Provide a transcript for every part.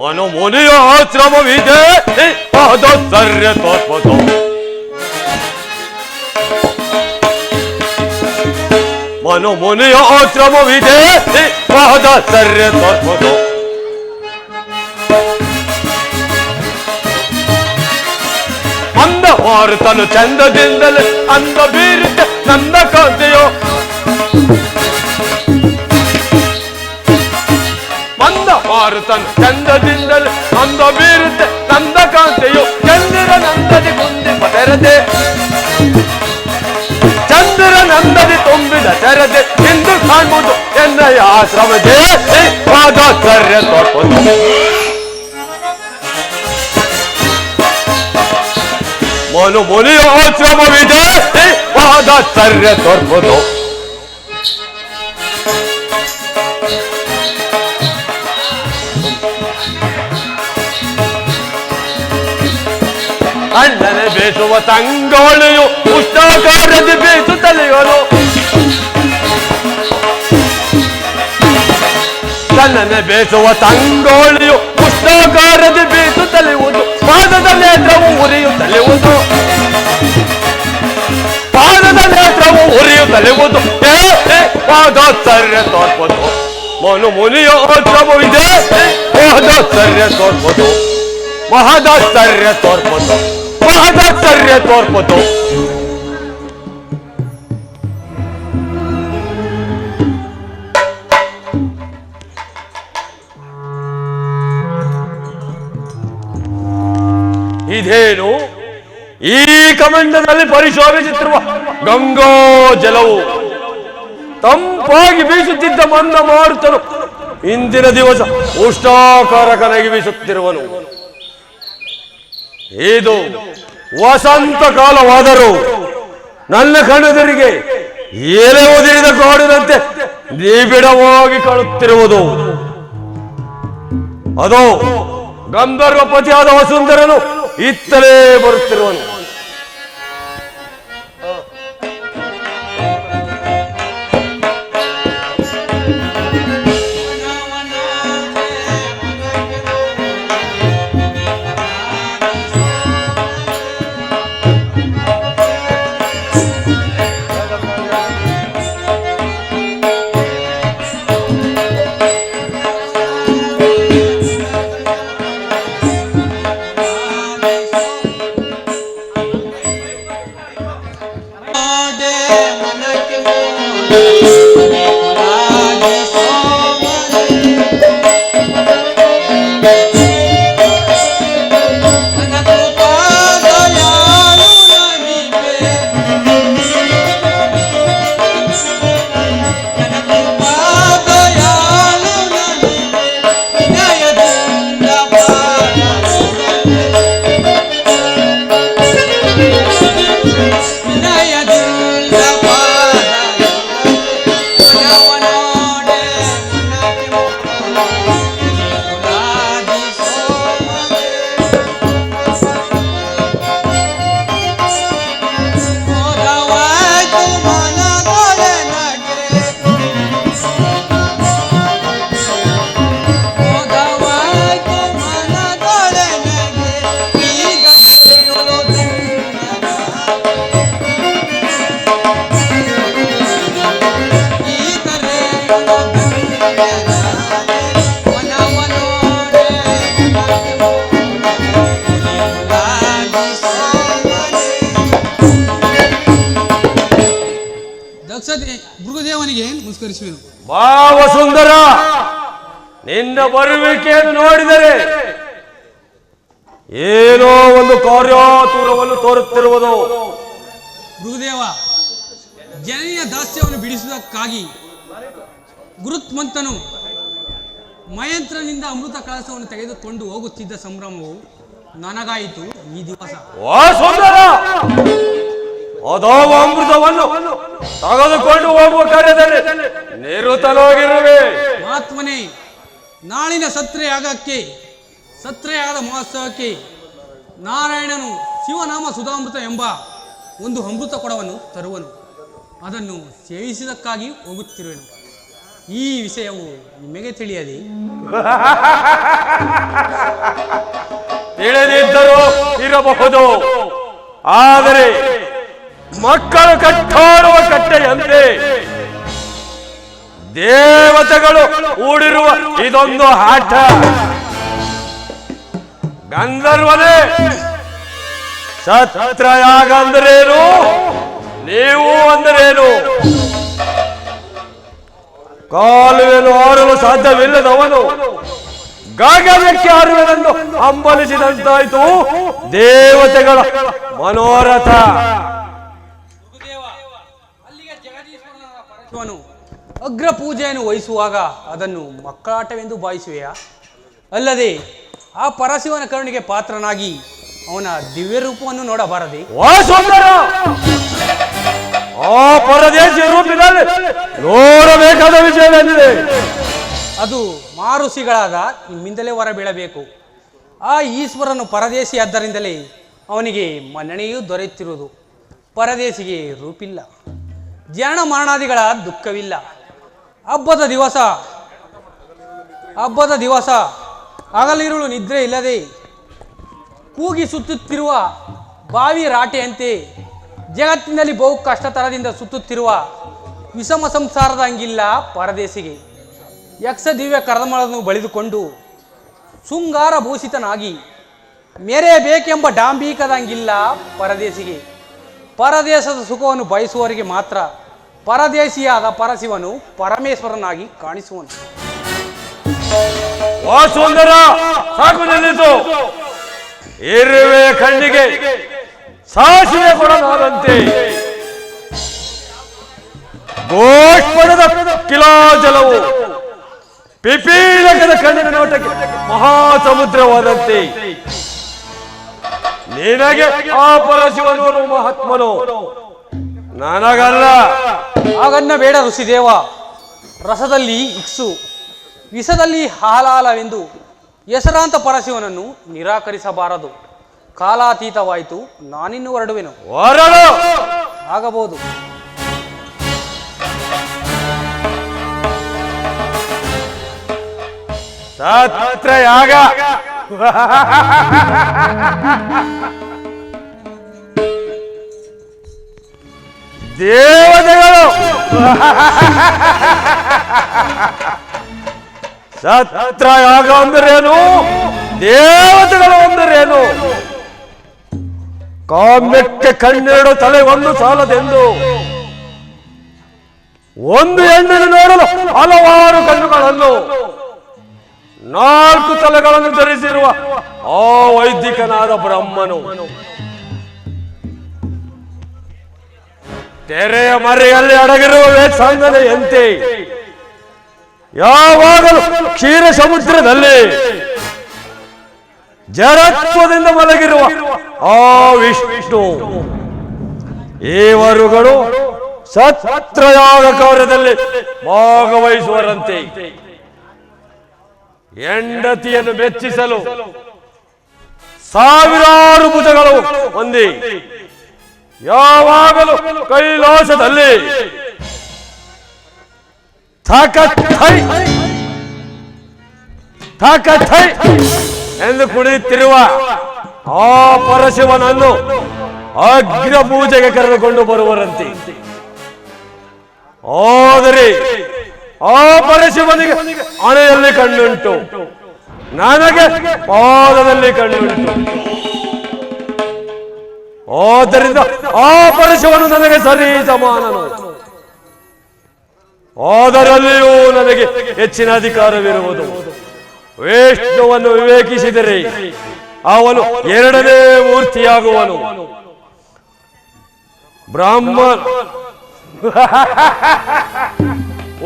ಮನೋಮುನಿಯ ಆಶ್ರಮವಿದೆ ಪಾದಚರ್ಯ ತೋರ್ಪದು. ಮನೋಮುನಿಯ ಆಶ್ರಮವಿದೆ ಪಾದಚರ್ಯ ತೋರ್ಪದು. ಅಂದ ಮಾರುತನು ಚಂದದಿಂದಲೇ ಅಂದ ಬೀರುತ್ತೆ ನನ್ನ ಕಾಂತಿಯೋ. ಮಂದ ಮಾರುತನು ಚಂದದಿಂದಲೇ ಅಂದ ಬೀರುತ್ತೆ ನನ್ನ ಕಾಂತಿಯೋ. ಚಂದಿರ ನಂದದಿ ಕುಂದಿಪ ತೆರದೆ, ಚಂದಿರ ನಂದದಿ ತುಂಬಿದ ತೆರದೆ ಇಂದು ಕಾಣ್ಬೋದು ಎನ್ನಯ ಆಶ್ರಮದೇ ಪಾದಚರ್ಯ ತೋರ್ಪದು. ಮನೋಮುನಿಯ ಆಶ್ರಮವಿದೆ ಪಾದಚರ್ಯ ತೋರ್ಪದು. ಅಣ್ಣನೆ ಬೇಸುವ ತಂಗೋಳಿಯು ಉಷ್ಣಾಕಾರದಿ ಬೇಸುತ್ತಲೆಯೋನು. ಕಣ್ಣನೆ ಬೇಸುವ ತಂಗೋಳಿಯು ಉಷ್ಣಾಕಾರದಿ ಬೇಸುತ್ತಲೆಯುವುದು. ಪಾದದ ನೇತ್ರವು ಉರಿಯುತ್ತಲೆಯುವುದು. ಪಾದದ ನೇತ್ರವು ಉರಿಯುತ್ತಲೆಯುವುದು. ಪಾದಚರ್ಯ ತೋರ್ಪದು. ಮನೋಮುನಿಯ ಆಶ್ರಮವಿದೆ ಪಾದಚರ್ಯ ತೋರ್ಪದು. ಮಹದಾಶ್ಚರ್ಯ ತೋರ್ಪದು. ಮಹದಾಶ್ಚರ್ಯ ತೋರ್ಪದು. ಇದೇನು ಈ ಕಮಂಡದಲ್ಲಿ ಪರಿಶೋಭಿಸುತ್ತಿರುವ ಗಂಗಾ ಜಲವು ತಂಪಾಗಿ ಬೀಸುತ್ತಿದ್ದ ಮಂದ ಮಾರುತನು ಇಂದಿನ ದಿವಸ ಉಷ್ಣಾಕಾರಕನಾಗಿ ಬೀಸುತ್ತಿರುವನು. ಇದು ವಸಂತ ಕಾಲವಾದರೂ ನನ್ನ ಕಣ್ಣೆದುರಿಗೆ ಎಲೆ ಉದಿರಿದ ಕಾಡಿನಂತೆ ನಿಬಿಡವಾಗಿ ಕಾಣುತ್ತಿರುವುದು. ಅದು ಗಂಧರ್ವ ಪತಿಯಾದ ವಸುಂಧರನು ಇತ್ತಲೇ ಬರುತ್ತಿರುವನು. ಭೃಗುದೇವನಿಗೆ ನಮಸ್ಕರಿಸುವೆನು. ಭಾವ ಸುಂದರ, ನಿನ್ನ ಬರುವಿಕೆಯನ್ನು ನೋಡಿದರೆ ಏನೋ ಒಂದು ಕಾರ್ಯಾತುರವನ್ನು ತೋರುತ್ತಿರುವುದು. ಭೃಗುದೇವ, ಜನನಿಯ ದಾಸ್ಯವನ್ನು ಬಿಡಿಸುವುದಕ್ಕಾಗಿ ಗುರುತ್ಮಂತನು ಮಯಂತ್ರನಿಂದ ಅಮೃತ ಕಳಸವನ್ನು ತೆಗೆದುಕೊಂಡು ಹೋಗುತ್ತಿದ್ದ ಸಂಭ್ರಮವು ನನಗಾಯಿತು ಈ ದಿವಸ. ಅದಾವ ಅಮೃತವನ್ನು ತೆಗೆದುಕೊಂಡು ಹೋಗುವ ಕಾರ್ಯದಲ್ಲಿ ನಿರತನಾಗಿರುವೆ. ಮಹಾತ್ಮನೇ, ನಾಳಿನ ಸತ್ರೆಯಾದ ಮಹೋತ್ಸವಕ್ಕೆ ನಾರಾಯಣನು ಶಿವನಾಮ ಸುಧಾಮೃತ ಎಂಬ ಒಂದು ಅಮೃತ ಕೊಡವನ್ನು ತರುವನು. ಅದನ್ನು ಸೇವಿಸಿದಕ್ಕಾಗಿ ಹೋಗುತ್ತಿರುವೆನು. ಈ ವಿಷಯವು ನಿಮಗೆ ತಿಳಿಯದೆ ತಿಳಿದಿದ್ದರೂ ಇರಬಹುದು. ಆದರೆ ಮಕ್ಕಳು ಕಟ್ಟಾಡುವ ಕಟ್ಟೆಯಂತೆ ದೇವತೆಗಳು ಹೂಡಿರುವ ಇದೊಂದು ಆಟ. ಗಂಧರ್ವನೇ, ಛತ್ರಯಾಗ ಅಂದರೇನು, ನೀವು ಅಂದರೇನು? ಕಾಲುವೆನು ಆರಲು ಸಾಧ್ಯವಿಲ್ಲದವನು ಗಗನಕ್ಕೆ ಆರುವೆನೆಂದು ಹಂಬಲಿಸಿದಂತಾಯ್ತು ದೇವತೆಗಳ ಮನೋರಥ. ಶಿವನು ಅಗ್ರ ಪೂಜೆಯನ್ನು ವಹಿಸುವಾಗ ಅದನ್ನು ಮಕ್ಕಳಾಟವೆಂದು ಭಾವಿಸುವೆಯಾ? ಅಲ್ಲದೆ ಆ ಪರಶಿವನ ಕರುಣಿಗೆ ಪಾತ್ರನಾಗಿ ಅವನ ದಿವ್ಯ ರೂಪವನ್ನು ನೋಡಬಾರದೆ? ಆ ಪರದೇಶಿ ರೂಪದಲ್ಲಿ ನೋಡಬೇಕಾದ ವಿಷಯವೇನಿದೆ? ಅದು ಮಾರುಸಿಗಳಾದ ನಿಮ್ಮಿಂದಲೇ ಹೊರಬೀಳಬೇಕು. ಆ ಈಶ್ವರನು ಪರದೇಶಿ ಆದ್ದರಿಂದಲೇ ಅವನಿಗೆ ಮನ್ನಣೆಯೂ ದೊರೆಯುತ್ತಿರುವುದು. ಪರದೇಶಿಗೆ ರೂಪಿಲ್ಲ, ಜನ ಮರಣಾದಿಗಳ ದುಃಖವಿಲ್ಲ. ಹಬ್ಬದ ದಿವಸ ಹಗಲಿರುಳು ನಿದ್ರೆ ಇಲ್ಲದೆ ಕೂಗಿ ಸುತ್ತುತ್ತಿರುವ ಬಾವಿ ರಾಟೆಯಂತೆ ಜಗತ್ತಿನಲ್ಲಿ ಬಹು ಕಷ್ಟತರದಿಂದ ಸುತ್ತುತ್ತಿರುವ ವಿಷಮ ಸಂಸಾರದ ಹಂಗಿಲ್ಲ ಪರದೇಶಿಗೆ. ಯಕ್ಷ ದಿವ್ಯ ಕರದಮಳನ್ನು ಬಳಿದುಕೊಂಡು ಶೃಂಗಾರ ಭೂಷಿತನಾಗಿ ಮೆರೆಯಬೇಕೆಂಬ ಡಾಂಬಿಕದಂಗಿಲ್ಲ ಪರದೇಶಿಗೆ. ಪರದೇಶದ ಸುಖವನ್ನು ಬಯಸುವವರಿಗೆ ಮಾತ್ರ ಪರದೇಶಿಯಾದ ಪರಶಿವನು ಪರಮೇಶ್ವರನಾಗಿ ಕಾಣಿಸುವನು. ಸುಂದರ, ಸಾಕು ನಿಲ್ಲಿಸು. ಇರುವೆ ಕಣ್ಣಿಗೆ ಸಾಸಿವೆ ಕೊಡಲಾದಂತೆ ಗೋಷ್ಪಣದ ಕಿಲಾಜಲವು ಪಿಪೀಲಕದ ಕಣ್ಣಿನ ನೋಟಕ್ಕೆ ಮಹಾ ಸಮುದ್ರವಾದಂತೆ ನಿನಗೆ ಆ ಪರಶಿವನು ಮಹಾತ್ಮನು, ನನಗಲ್ಲ. ಹಾಗನ್ನ ಬೇಡ ಋಷಿದೇವ. ರಸದಲ್ಲಿ ಇಕ್ಸು, ವಿಷದಲ್ಲಿ ಹಾಲಾಲವೆಂದು ಹೆಸರಾಂತ ಪರಶಿವನನ್ನು ನಿರಾಕರಿಸಬಾರದು. ಕಾಲಾತೀತವಾಯಿತು, ನಾನಿನ್ನು ಹೊರಡುವೆನು. ಆಗಬಹುದು. ಛತ್ರಯಾಗ ದೇವತೆಗಳು ಛತ್ರಯಾಗ ಅಂದರೇನು, ದೇವತೆಗಳು ಅಂದರೇನು? ಕಾಮ್ಯಕ್ಕೆ ಕಣ್ಣೆರಡು ತಲೆ ಒಂದು ಸಾಲದೆಂದು ಒಂದು ಹೆಣ್ಣನ್ನು ನೋಡಲು ಹಲವಾರು ಕಣ್ಣುಗಳನ್ನು, 4 ತಲೆಗಳನ್ನು ಧರಿಸಿರುವ ಆ ವೈದಿಕನಾದ ಬ್ರಹ್ಮನು ತೆರೆಯ ಮರೆಯಲ್ಲಿ ಅಡಗಿರುವ ವೇದಾಂಗನೆಯಂತೆ ಯಾವಾಗಲೂ ಕ್ಷೀರ ಸಮುದ್ರದಲ್ಲಿ ಜಡತ್ವದಿಂದ ಮಲಗಿರುವ ಆ ವಿಷ್ಣು ಇವರುಗಳು ಛತ್ರಯಾಗ ಕಾರ್ಯದಲ್ಲಿ ಭಾಗವಹಿಸುವರಂತೆ. ಹೆಂಡತಿಯನ್ನು ಮೆಚ್ಚಿಸಲು ಸಾವಿರಾರು ಭುಜಗಳು ಹೊಂದಿ ಯಾವಾಗಲೂ ಕೈಲಾಸದಲ್ಲಿ ಥೈ ಎಂದು ಕುಣಿಯುತ್ತಿರುವ ಆ ಪರಶಿವನನ್ನು ಅಗ್ರ ಪೂಜೆಗೆ ಕರೆದುಕೊಂಡು ಬರುವರಂತೆ. ಆದರೆ ಆ ಪರಶಿವನಿಗೆ ಹಣೆಯಲ್ಲಿ ಕಣ್ಣುಂಟು, ನನಗೆ ಪಾದದಲ್ಲಿ ಕಣ್ಣುಂಟು. ಆದ್ದರಿಂದ ಆ ಪರಶಿವನು ನನಗೆ ಸರಿ ಸಮಾನನು. ಅದರಲ್ಲಿಯೂ ನನಗೆ ಹೆಚ್ಚಿನ ಅಧಿಕಾರವಿರುವುದು. ವಿಷ್ಣುವನ್ನು ವಿವೇಕಿಸಿದರೆ ಅವನು 2ನೇ ಮೂರ್ತಿಯಾಗುವನು. ಬ್ರಹ್ಮ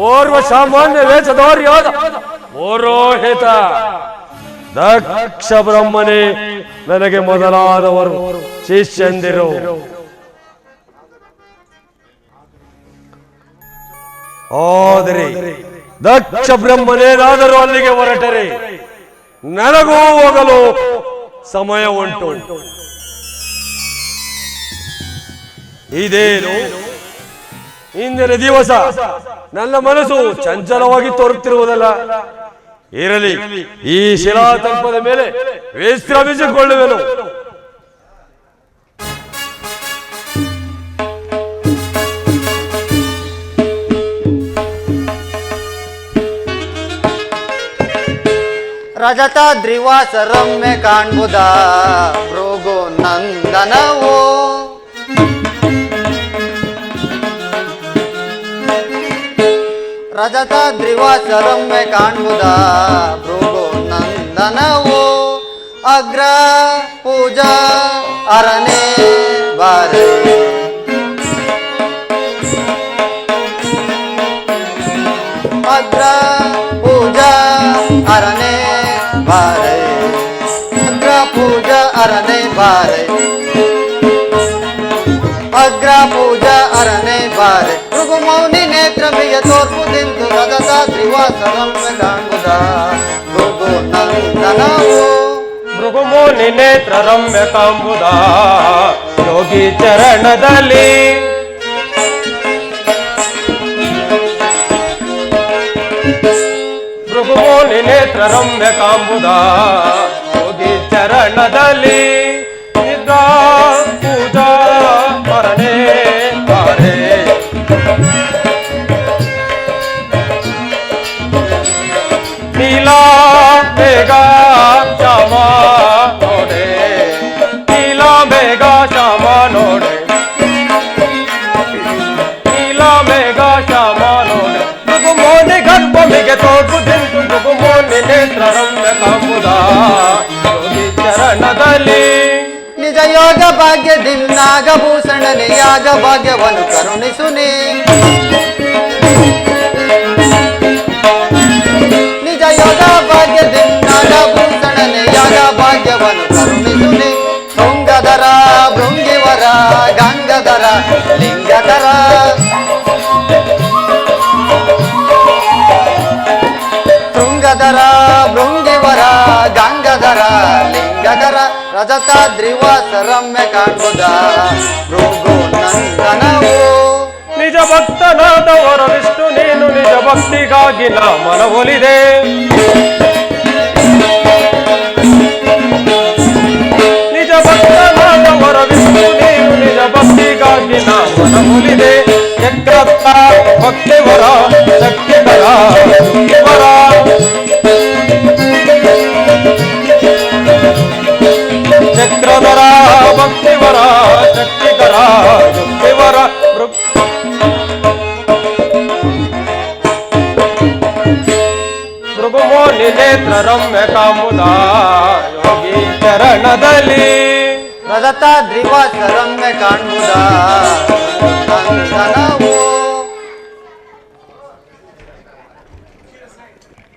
ಓರ್ವ ಸಾಮಾನ್ಯ ವೇಷಧಾರಿಯಾದ ಪುರೋಹಿತ ದಕ್ಷ ಬ್ರಹ್ಮನೇ ನನಗೆ ಮೊದಲಾದವರು ಶಿಷ್ಯಂದಿರು. ಆದರೆ ದಕ್ಷ ಬ್ರಹ್ಮನೇನಾದರೂ ಅಲ್ಲಿಗೆ ಹೊರಟರೆ ನನಗೂ ಹೋಗಲು ಸಮಯ ಉಂಟು. ಇದೇನು ಇಂದಿನ ದಿವಸ ನನ್ನ ಮನಸ್ಸು ಚಂಚಲವಾಗಿ ತೋರುತ್ತಿರುವುದಲ್ಲ. ಇರಲಿ, ಈ ಶಿಲಾತಲ್ಪದ ಮೇಲೆ ವಿಶ್ರಮಿಸಿಕೊಳ್ಳುವೆನು. ರಜತಾದ್ರಿವಾಸ ರಮ್ಯ ಕಾಣ್ಬುದ ಭೃಗು ನಂದನವೋ. ರಜತಾದ್ರಿವಾಸ ರಮ್ಯ ಕಾಣ್ಬುದ ಭೃಗು ನಂದನವೋ. ಅಗ್ರ ಪೂಜಾ ಅರನೇ ಬಾರೆ. ಅಗ್ರ ಪೂಜಾ ಅರನೇ ಬಾರೆ. ಅಗ್ರ ಪೂಜಾ ಅರನೇ ಬಾರೆ. ಅಗ್ರ ಪೂಜಾ ಅರನೇ ಬಾರೆ. ಭೃಗು ಮೌನಿ ನೇತ್ರಮಿಯ ತೋರ್ಪು ತಿಂದು ರಜತಾದ್ರಿವಾಸ ರಮ್ಯ ಕಾಣ್ಬುದ ಭೃಗು ನಂದನವೋ. ಭೃಗು ಮೌನಿ ನೇತ್ರ ರಮ್ಯ ಕಾಂಬುದ ಯೋಗಿ ಚರಣದಲ್ಲಿ. ಭೃಗು ಮೌನಿ ನೇತ್ರ ರಮ್ಯ ಕಾಂಬುದ ಯೋಗಿ ಚರಣದಲ್ಲಿ. ನಿದ್ರಾ ಪೂಜಾ ಪರನೇ ಬಾರೆ. ನೀಲಾ ಬೇಗ ಶ್ಯಾಮ ನೋಡೆ. ನೀಲಾ ಬೇಗ ಶ್ಯಾಮ ನೋಡೆ. ನೀಲಾ ಬೇಗ ಶ್ಯಾಮ ನೋಡೆ. ಭೃಗು ಮೌನಿ ಗರ್ಭಮಿಗೆ ತೋರ್ಪು ತಿಂದು ಭೃಗು ಮೌನಿ ನೇತ್ರ ರಮ್ಯ ಕಾಂಬುದ ಯೋಗಿ ಚರಣದಲ್ಲಿ. ನಿಜ ಯೋಗ ಭಾಗ್ಯದಿಂದಾಗಭೂಷಣನೆ ಯಾಗ ಭಾಗ್ಯವನ್ನು ಕರುಣಿಸುನಿ. ನಿಜ ಯೋಗ ಭಾಗ್ಯದಿಂದಾಗಭೂಷಣನೆ ಯಾಗ ಭಾಗ್ಯವನ್ನು ಕರುಣಿಸುನಿ. ಶೃಂಗಧರ ಭೃಂಗಿವರ ಗಂಗಧರ ಲಿಂಗಧರ. ಶೃಂಗಧರ ಭೃಂಗಿವರ ಗಂಗಧರ ಲಿಂಗಧರ. ರಜತಾದ್ರಿವಾಸ ರಮ್ಯ ಕಾಣ್ಬುದ ಭೃಗು ನಂದನವೋ. ನಿಜ ಭಕ್ತನಾದವರ ವಿಷ್ಣು ನೀನು ನಿಜ ಭಕ್ತಿಗಾಗಿ ನಾ ಮನವೊಲಿದೆ. ನಿಜ ಭಕ್ತನಾದವರ ವಿಷ್ಣು ನೀನು ನಿಜ ಭಕ್ತಿಗಾಗಿ ನಾ ಮನವೊಲಿದೆ. ಚಕ್ರತ್ತ ಭಕ್ತಿವರ ಶಕ್ತಿಕರ ಶಕ್ತಿವರ. ಚಕ್ರಧರ ಭಕ್ತಿವರ ಶಕ್ತಿಕರ ಶಕ್ತಿವರ. ಭೃಗು ಮೌನಿ ನೇತ್ರ ರಮ್ಯ ಕಾಂಬುದ ಯೋಗಿ ಚರಣದಲ್ಲಿ. ರಜತಾದ್ರಿವಾಸ ರಮ್ಯ ಕಾಣ್ಬುದ ನಂದನವೋ.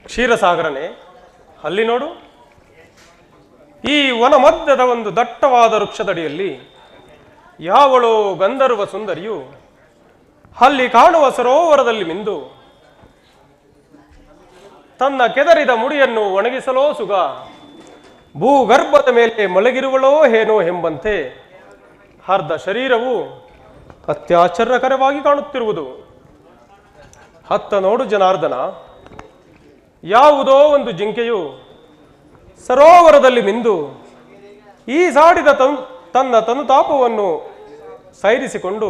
ಕ್ಷೀರಸಾಗರನೇ, ಅಲ್ಲಿ ನೋಡು. ಈ ವನ ಮಧ್ಯದ ಒಂದು ದಟ್ಟವಾದ ವೃಕ್ಷದಡಿಯಲ್ಲಿ ಯಾವಳೋ ಗಂಧರ್ವ ಸುಂದರಿಯು ಅಲ್ಲಿ ಕಾಣುವ ಸರೋವರದಲ್ಲಿ ಮಿಂದು ತನ್ನ ಕೆದರಿದ ಮುಡಿಯನ್ನು ಒಣಗಿಸಲೋ ಸುಗ ಭೂಗರ್ಭದ ಮೇಲೆ ಮಲಗಿರುವಳೋ ಏನೋ ಎಂಬಂತೆ ಅರ್ಧ ಶರೀರವು ಅತ್ಯಾಶ್ಚರ್ಯಕರವಾಗಿ ಕಾಣುತ್ತಿರುವುದು. ಹತ್ತ ನೋಡು ಜನಾರ್ದನ, ಯಾವುದೋ ಒಂದು ಜಿಂಕೆಯು ಸರೋವರದಲ್ಲಿ ಮಿಂದು ಈ ಸಾಡಿದ ತನ್ನ ತನುತಾಪವನ್ನು ಸೈರಿಸಿಕೊಂಡು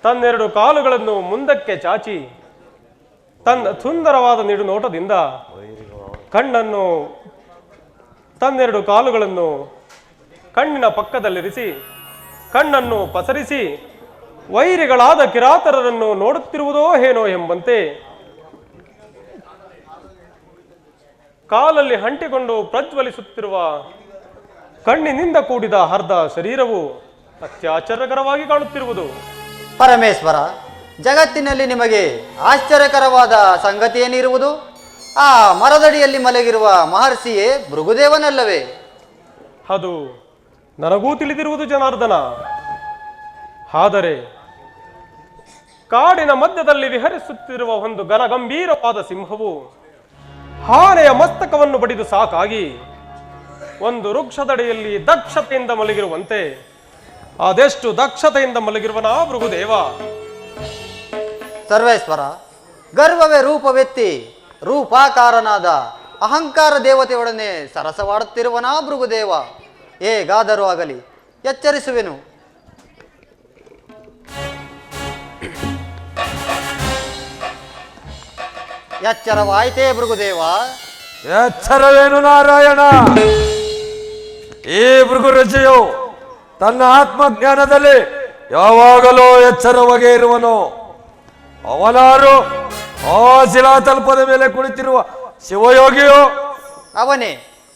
ತನ್ನೆರಡು ಕಾಲುಗಳನ್ನು ಮುಂದಕ್ಕೆ ಚಾಚಿ ತನ್ನ ಸುಂದರವಾದ ನಿಡುನೋಟದಿಂದ ತನ್ನೆರಡು ಕಾಲುಗಳನ್ನು ಕಣ್ಣಿನ ಪಕ್ಕದಲ್ಲಿರಿಸಿ ಕಣ್ಣನ್ನು ಪಸರಿಸಿ ವೈರಿಗಳಾದ ಕಿರಾತರರನ್ನು ನೋಡುತ್ತಿರುವುದೋ ಏನೋ ಎಂಬಂತೆ ಕಾಲಲ್ಲಿ ಅಂಟಿಕೊಂಡು ಪ್ರಜ್ವಲಿಸುತ್ತಿರುವ ಕಣ್ಣಿನಿಂದ ಕೂಡಿದ ಅರ್ಧ ಶರೀರವು ಅತ್ಯಾಶ್ಚರ್ಯಕರವಾಗಿ ಕಾಣುತ್ತಿರುವುದು. ಪರಮೇಶ್ವರ, ಜಗತ್ತಿನಲ್ಲಿ ನಿಮಗೆ ಆಶ್ಚರ್ಯಕರವಾದ ಸಂಗತಿ ಏನಿರುವುದು? ಆ ಮರದಡಿಯಲ್ಲಿ ಮಲಗಿರುವ ಮಹರ್ಷಿಯೇ ಭೃಗುದೇವನಲ್ಲವೇ? ಅದು ನನಗೂ ತಿಳಿದಿರುವುದು ಜನಾರ್ದನ. ಆದರೆ ಕಾಡಿನ ಮಧ್ಯದಲ್ಲಿ ವಿಹರಿಸುತ್ತಿರುವ ಒಂದು ಘನಗಂಭೀರವಾದ ಸಿಂಹವು ಆನೆಯ ಮಸ್ತಕವನ್ನು ಬಡಿದು ಸಾಕಾಗಿ ಒಂದು ವೃಕ್ಷದಡಿಯಲ್ಲಿ ದಕ್ಷತೆಯಿಂದ ಮಲಗಿರುವಂತೆ ಅದೆಷ್ಟು ದಕ್ಷತೆಯಿಂದ ಮಲಗಿರುವನ ಭೃಗುದೇವ. ಸರ್ವೇಶ್ವರ, ಗರ್ವವೇ ರೂಪವೆತ್ತಿ ರೂಪಾಕಾರನಾದ ಅಹಂಕಾರ ದೇವತೆಯೊಡನೆ ಸರಸವಾಡುತ್ತಿರುವನ ಭೃಗುದೇವ. ಹೇಗಾದರೂ ಆಗಲಿ ಎಚ್ಚರಿಸುವೆನು. ಎಚ್ಚರವಾಯಿತೇ ಭೃಗುದೇವ? ಎಚ್ಚರವೇನು ನಾರಾಯಣ? ಈ ಭೃಗು ಋಷಿಯು ತನ್ನ ಆತ್ಮಜ್ಞಾನದಲ್ಲಿ ಯಾವಾಗಲೂ ಎಚ್ಚರವಾಗಿ ಇರುವನು. ಅವನಾರು ಆ ಶಿಲಾತಲ್ಪದ ಮೇಲೆ ಕುಳಿತಿರುವ ಶಿವಯೋಗಿಯು ಅವನೇ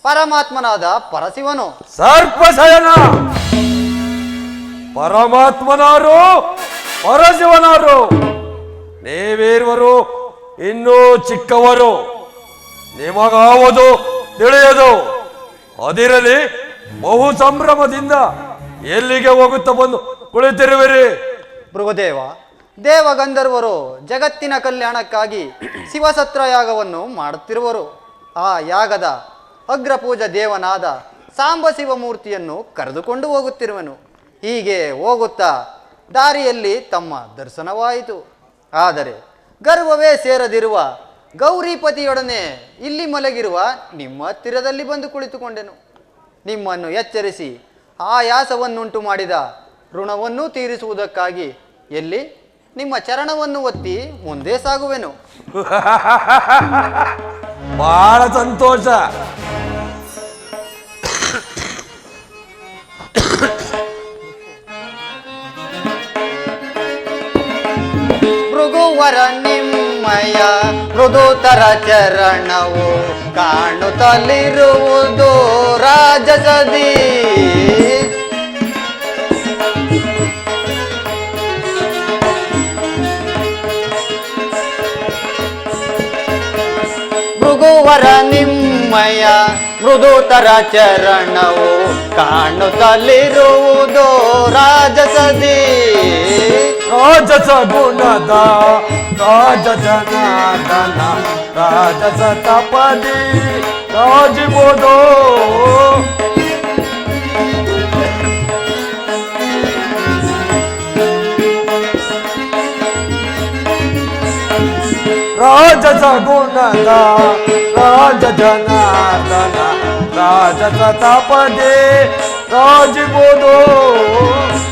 ಪರಮಾತ್ಮನಾದ ಪರಶಿವನು. ಸರ್ಪಶಯನ ಪರಮಾತ್ಮನಾರು ಪರಶಿವನಾರು ನೀವೀರ್ವರು ಇನ್ನೂ ಚಿಕ್ಕವರು, ನಿಮಗಾವುದು ತಿಳಿಯದು. ಅದಿರಲಿ, ಬಹು ಸಂಭ್ರಮದಿಂದ ಎಲ್ಲಿಗೆ ಹೋಗುತ್ತಾ ಬಂದು ಕುಳಿತಿರುವಿರಿ? ಭೃಗುದೇವ, ದೇವಗಂಧರ್ವರು ಜಗತ್ತಿನ ಕಲ್ಯಾಣಕ್ಕಾಗಿ ಶಿವಸತ್ರ ಯಾಗವನ್ನು ಮಾಡುತ್ತಿರುವರು. ಆ ಯಾಗದ ಅಗ್ರಪೂಜಾ ದೇವನಾದ ಸಾಂಬ ಶಿವಮೂರ್ತಿಯನ್ನು ಕರೆದುಕೊಂಡು ಹೋಗುತ್ತಿರುವನು. ಹೀಗೆ ಹೋಗುತ್ತಾ ದಾರಿಯಲ್ಲಿ ತಮ್ಮ ದರ್ಶನವಾಯಿತು. ಆದರೆ ಗರ್ವವೇ ಸೇರದಿರುವ ಗೌರಿಪತಿಯೊಡನೆ ಇಲ್ಲಿ ಮಲಗಿರುವ ನಿಮ್ಮ ಹತ್ತಿರದಲ್ಲಿ ಬಂದು ಕುಳಿತುಕೊಂಡೆನು. ನಿಮ್ಮನ್ನು ಎಚ್ಚರಿಸಿ ಆಯಾಸವನ್ನುಂಟು ಮಾಡಿದ ಋಣವನ್ನು ತೀರಿಸುವುದಕ್ಕಾಗಿ ಎಲ್ಲಿ ನಿಮ್ಮ ಚರಣವನ್ನು ಒತ್ತಿ ಮುಂದೆ ಸಾಗುವೆನು. ಬಹಳ ಸಂತೋಷ. ಭೃಗುವರ ನಿಮ್ಮಯ ಮೃದುತರ ಚರಣವು ಕಾಣುತ್ತಲಿರುವುದು ರಾಜಸದಿ. ಭೃಗುವರ ನಿಮ್ಮಯ ಮೃದುತರ ಚರಣವು ಕಾಣುತ್ತಲಿರುವುದು ರಾಜಸದಿ. ರಾಜಸ ಗುಣದ ರಾಜಜನಾರ್ದನ ರಾಜಸ ತಪದಿ ರಾಜಿಬೋದು. ರಾಜಸ ಗುಣದ ರಾಜಜನಾರ್ದನ ರಾಜಸ ತಪದಿ ರಾಜಿಬೋದು.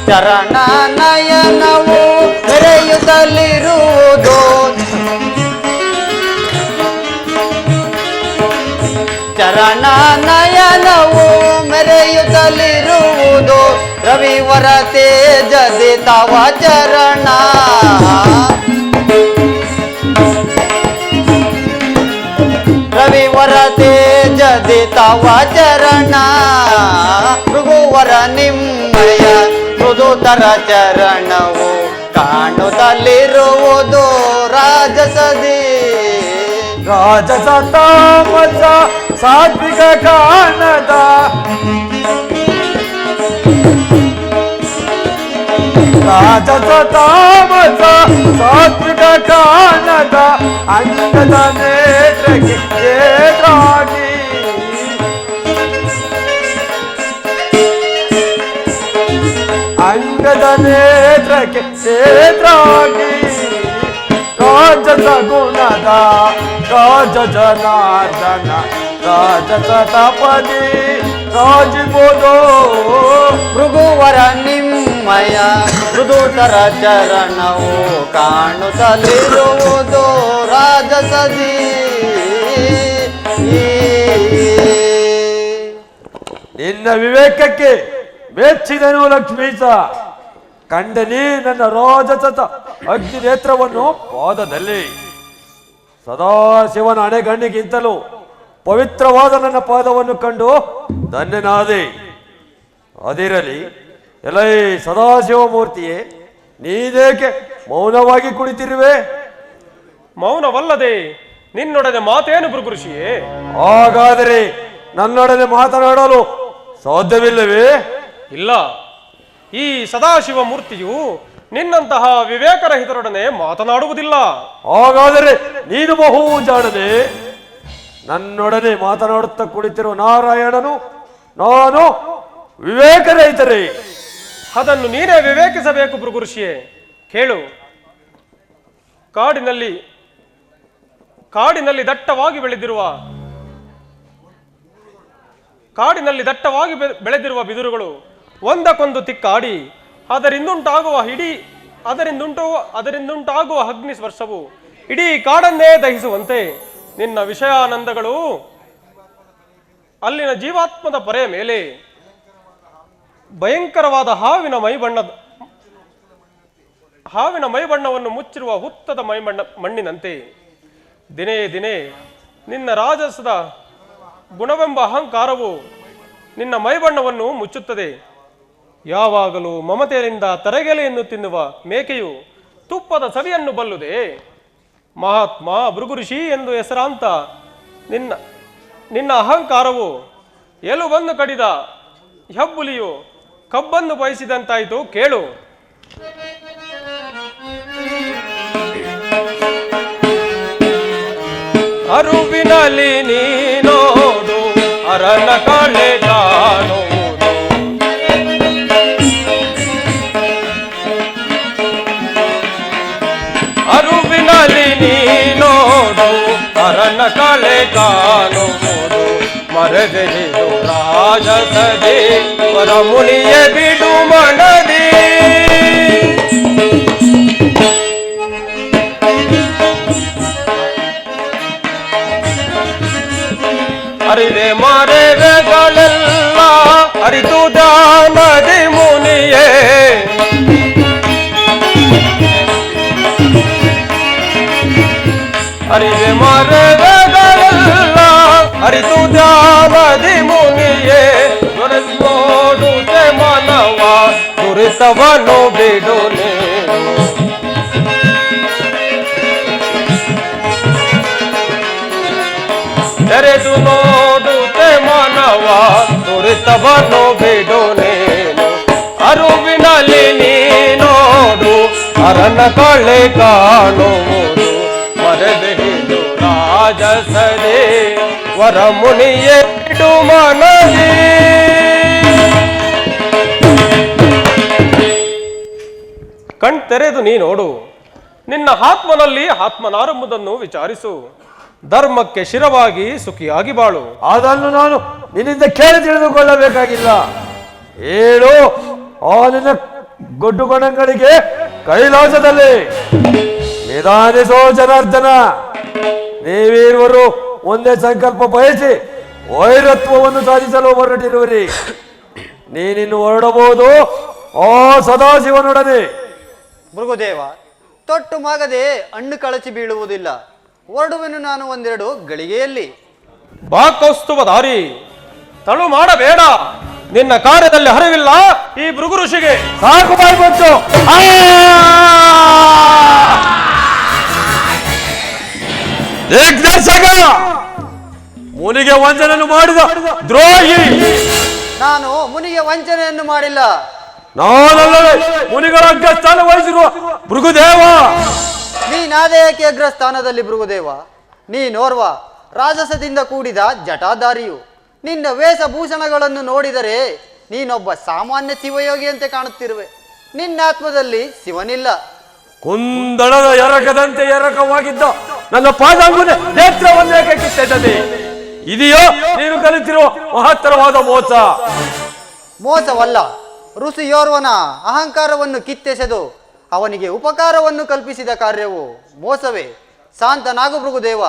ಚರಣ ನಯನವು ಬೆರೆಯುತ್ತಲಿರುವುದು ಚರಣ ನಯನವು ಮೆರೆಯುತ್ತಲಿರುವುದು ರವಿವರ ತೇಜದಿ ತವ ಚರಣ. ರವಿವರ ತೇಜದಿ ತವ ಚರಣ. ಭೃಗುವರ ನಿಮ್ಮಯ ಮೃದುತರ ಚರಣವು ಕಾಣುತ್ತಲಿರುವುದು ರಾಜಸದಿ. ರಾಜಸ ತಾಮಸ ಸಾತ್ವಿಕ ಕಾಣದ ರಾಜಸ ತಾಮಸ ಸಾತ್ವಿಕ ಕಾಣದ ಅಂಗದ ನೇತ್ರಕ್ಕೆ ಎದುರಾಗಿ ಅಂಗದ ನೇತ್ರಕ್ಕೆ ಎದುರಾಗಿ ರಾಜಸ ಗುಣದ ರಾಜ ಜನಾರ್ದನ ರಾಜಸ ತಪದಿ ರಾಜಿಬೋದು. ಭೃಗುವರ ನಿಮ್ಮಯ ಮೃದುತರ ಚರಣವು ಕಾಣುತ್ತಲಿರುವುದು ರಾಜಸದಿ. ನಿನ್ನ ವಿವೇಕಕ್ಕೆ ಮೆಚ್ಚಿದನು ಲಕ್ಷ್ಮೀಶ. ಕಂಡನಿ ನನ್ನ ರಾಜಸತ ಅಗ್ನಿ ನೇತ್ರವನ್ನು ಪಾದದಲ್ಲಿ. ಸದಾಶಿವನ ಹಣೆಗಣ್ಣಿಗಿಂತಲೂ ಪವಿತ್ರವಾದ ನನ್ನ ಪಾದವನ್ನು ಕಂಡು ಧನ್ಯನಾದೆ. ಅದಿರಲಿ, ಎಲೈ ಸದಾಶಿವ ಮೂರ್ತಿಯೇ, ನೀನೇಕೆ ಮೌನವಾಗಿ ಕುಳಿತಿರುವೆ? ಮೌನವಲ್ಲದೆ ನಿನ್ನೊಡನೆ ಮಾತೇನು ಭೃಗುಋಷಿಯೇ? ಹಾಗಾದರೆ ನನ್ನೊಡನೆ ಮಾತನಾಡಲು ಸಾಧ್ಯವಿಲ್ಲವೇ? ಇಲ್ಲ, ಈ ಸದಾಶಿವ ಮೂರ್ತಿಯು ನಿನ್ನಂತಹ ವಿವೇಕರಹಿತರೊಡನೆ ಮಾತನಾಡುವುದಿಲ್ಲ. ಹಾಗಾದರೆ ನೀನು ಬಹು ಜಾಣನೆ. ನನ್ನೊಡನೆ ಮಾತನಾಡುತ್ತಾ ಕುಳಿತಿರುವ ನಾರಾಯಣನು ನಾನು ವಿವೇಕರಹಿತರೇ. ಅದನ್ನು ನೀನೇ ವಿವೇಕಿಸಬೇಕು ಭೃಗುಋಷಿಯೇ. ಕೇಳು, ಕಾಡಿನಲ್ಲಿ ದಟ್ಟವಾಗಿ ಬೆಳೆದಿರುವ ಬಿದಿರುಗಳು ಒಂದಕ್ಕೊಂದು ತಿಕ್ಕಾಡಿ ಅದರಿಂದುಂಟಾಗುವ ಅಗ್ನಿ ಸ್ಪರ್ಶವು ಇಡೀ ಕಾಡನ್ನೇ ದಹಿಸುವಂತೆ ನಿನ್ನ ವಿಷಯಾನಂದಗಳು ಅಲ್ಲಿನ ಜೀವಾತ್ಮದ ಪೊರೆಯ ಮೇಲೆ ಭಯಂಕರವಾದ ಹಾವಿನ ಮೈಬಣ್ಣವನ್ನು ಮುಚ್ಚಿರುವ ಹುತ್ತದ ಮಣ್ಣಿನಂತೆ ದಿನೇ ದಿನೇ ನಿನ್ನ ರಾಜಸದ ಗುಣವೆಂಬ ಅಹಂಕಾರವು ನಿನ್ನ ಮೈಬಣ್ಣವನ್ನು ಮುಚ್ಚುತ್ತದೆ. ಯಾವಾಗಲೂ ಮಮತೆಯಿಂದ ತರಗೆಲೆಯನ್ನು ತಿನ್ನುವ ಮೇಕೆಯು ತುಪ್ಪದ ಸವಿಯನ್ನು ಬಲ್ಲುದೆ. ಮಹಾತ್ಮ ಭೃಗುಋಷಿ ಎಂದು ಹೆಸರಾಂತ ನಿನ್ನ ಅಹಂಕಾರವು ಎಲುಬನ್ನು ಕಡಿದ ಹೆಬ್ಬುಲಿಯು ಕಬ್ಬನ್ನು ಬಯಸಿದಂತಾಯಿತು. ಕೇಳು, ಅರುವಿನಲ್ಲಿ ನೀನೋಡು ಅರನ ಕಳೆ ಕಾಣುವುದು, ಅರುವಿನಲ್ಲಿ ನೀನೋಡು ಅರನ ಕಳೆ ಕಾಣುವುದು. ಮರದೆಹಿದು ರಾಜಸದೆ ವರಮುನಿಯ ಬಿಡು ಮನದಿ, ಅರಿದೆ ಮರೆವೆಗಳೆಲ್ಲ ಅರಿದು ದಾನದಿ ಮುನಿಯೇ. ಅರಿದೆ ಮರೆವೆಗಳೆಲ್ಲ ಅರಿದು ದಾನದಿ ಮುನಿಯೇ. ನೋಡುತ್ತೆ ಮನವ ದುರಿತವನು ಬಿಡು ನೀನು, ತೆರೆದು ನೋಡುತ್ತೆ ಮನವ ದುರಿತವನ್ನು ಬಿಡು ನೀನು. ಅರುವಿನಲ್ಲಿ ನೀನೋಡು ಅರನ ಕಳೆ ಕಾಣುವುದು. ಮರೆದೆಹಿದು ರಾಜಸದೆ ವರಮುನಿಯ ಬಿಡು ಮನದಿ. ಕಣ್ತೆರೆದು ನೀ ನೋಡು, ನಿನ್ನ ಆತ್ಮನಲ್ಲಿ ಆತ್ಮನಾರೆಂಬುದನ್ನು ವಿಚಾರಿಸು. ಧರ್ಮಕ್ಕೆ ಶಿರವಾಗಿ ಸುಖಿಯಾಗಿ ಬಾಳು. ಅದನ್ನು ನಾನು ನಿನ್ನಿಂದ ಕೇಳಿ ತಿಳಿದುಕೊಳ್ಳಬೇಕಾಗಿಲ್ಲ. ಹೇಳು, ಆ ನಿನ್ನ ಗೊಡ್ಡು ಗಣಗಳಿಗೆ ಕೈಲಾಸದಲ್ಲಿ ನಿಧಾನಿಸೋ ಜನಾರ್ದನ. ನೀವೀರುವರು ಒಂದೇ ಸಂಕಲ್ಪ ಬಯಸಿ ವೈರತ್ವವನ್ನು ಸಾಧಿಸಲು ಹೊರಟಿರುವಿರಿ. ನೀನಿನ್ನು ಹೊರಡಬಹುದು ಆ ಸದಾಶಿವನೊಡನೆ. ಭೃಗುದೇವ, ತೊಟ್ಟು ಮಾಗದೆ ಹಣ್ಣು ಕಳಚಿ ಬೀಳುವುದಿಲ್ಲ. ಹೊರಡುವೆನು ನಾನು ಒಂದೆರಡು ಗಳಿಗೆಯಲ್ಲಿ. ಬಾ ಕೌಸ್ತುಭ ದಾರಿ, ತಳು ಮಾಡಬೇಡ. ನಿನ್ನ ಕಾರ್ಯದಲ್ಲಿ ಹರಿವಿಲ್ಲ ಈ ಭೃಗುಋಷಿಗೆ. ಸಾಕು ಬಾಯಿ ಬಂತು. ಮುನಿಗೆ ವಂಚನೆಯನ್ನು ಮಾಡಿದ ದ್ರೋಹಿ. ನಾನು ಮುನಿಗೆ ವಂಚನೆಯನ್ನು ಮಾಡಿಲ್ಲ. ನಾನಲ್ಲದೆ ಮುನಿಗಳ ಅಗ್ರಸ್ಥಾನ ವಹಿಸಿರುವ ಭೃಗುದೇವ. ನೀನಾದೇಕೆ ಅಗ್ರಸ್ಥಾನದಲ್ಲಿ ಭೃಗುದೇವ? ನೀನೋರ್ವ ರಾಜಸದಿಂದ ಕೂಡಿದ ಜಟಾಧಾರಿಯು. ನಿನ್ನ ವೇಷಭೂಷಣಗಳನ್ನು ನೋಡಿದರೆ ನೀನೊಬ್ಬ ಸಾಮಾನ್ಯ ಶಿವಯೋಗಿಯಂತೆ ಕಾಣುತ್ತಿರುವೆ. ನಿನ್ನ ಆತ್ಮದಲ್ಲಿ ಶಿವನಿಲ್ಲ. ಕುಂದಣದ ಎರಕದಂತೆ ಎರಕವಾಗಿದ್ದ ನನ್ನ ಪಾದಾಂಗುನೆ ನೇತ್ರವನ್ನೇಕೆ ಕಿತ್ತಿದೆ. ಇದೆಯೋ ನೀನು ಕಲಿತಿರುವ ಮಹತ್ತರವಾದ ಮೋಸ? ಮೋಸವಲ್ಲ, ಋಷಿಯೋರ್ವನ ಅಹಂಕಾರವನ್ನು ಕಿತ್ತೆಸೆದು ಅವನಿಗೆ ಉಪಕಾರವನ್ನು ಕಲ್ಪಿಸಿದ ಕಾರ್ಯವು ಮೋಸವೇ. ಶಾಂತನಾಗು ಭೃಗುದೇವ,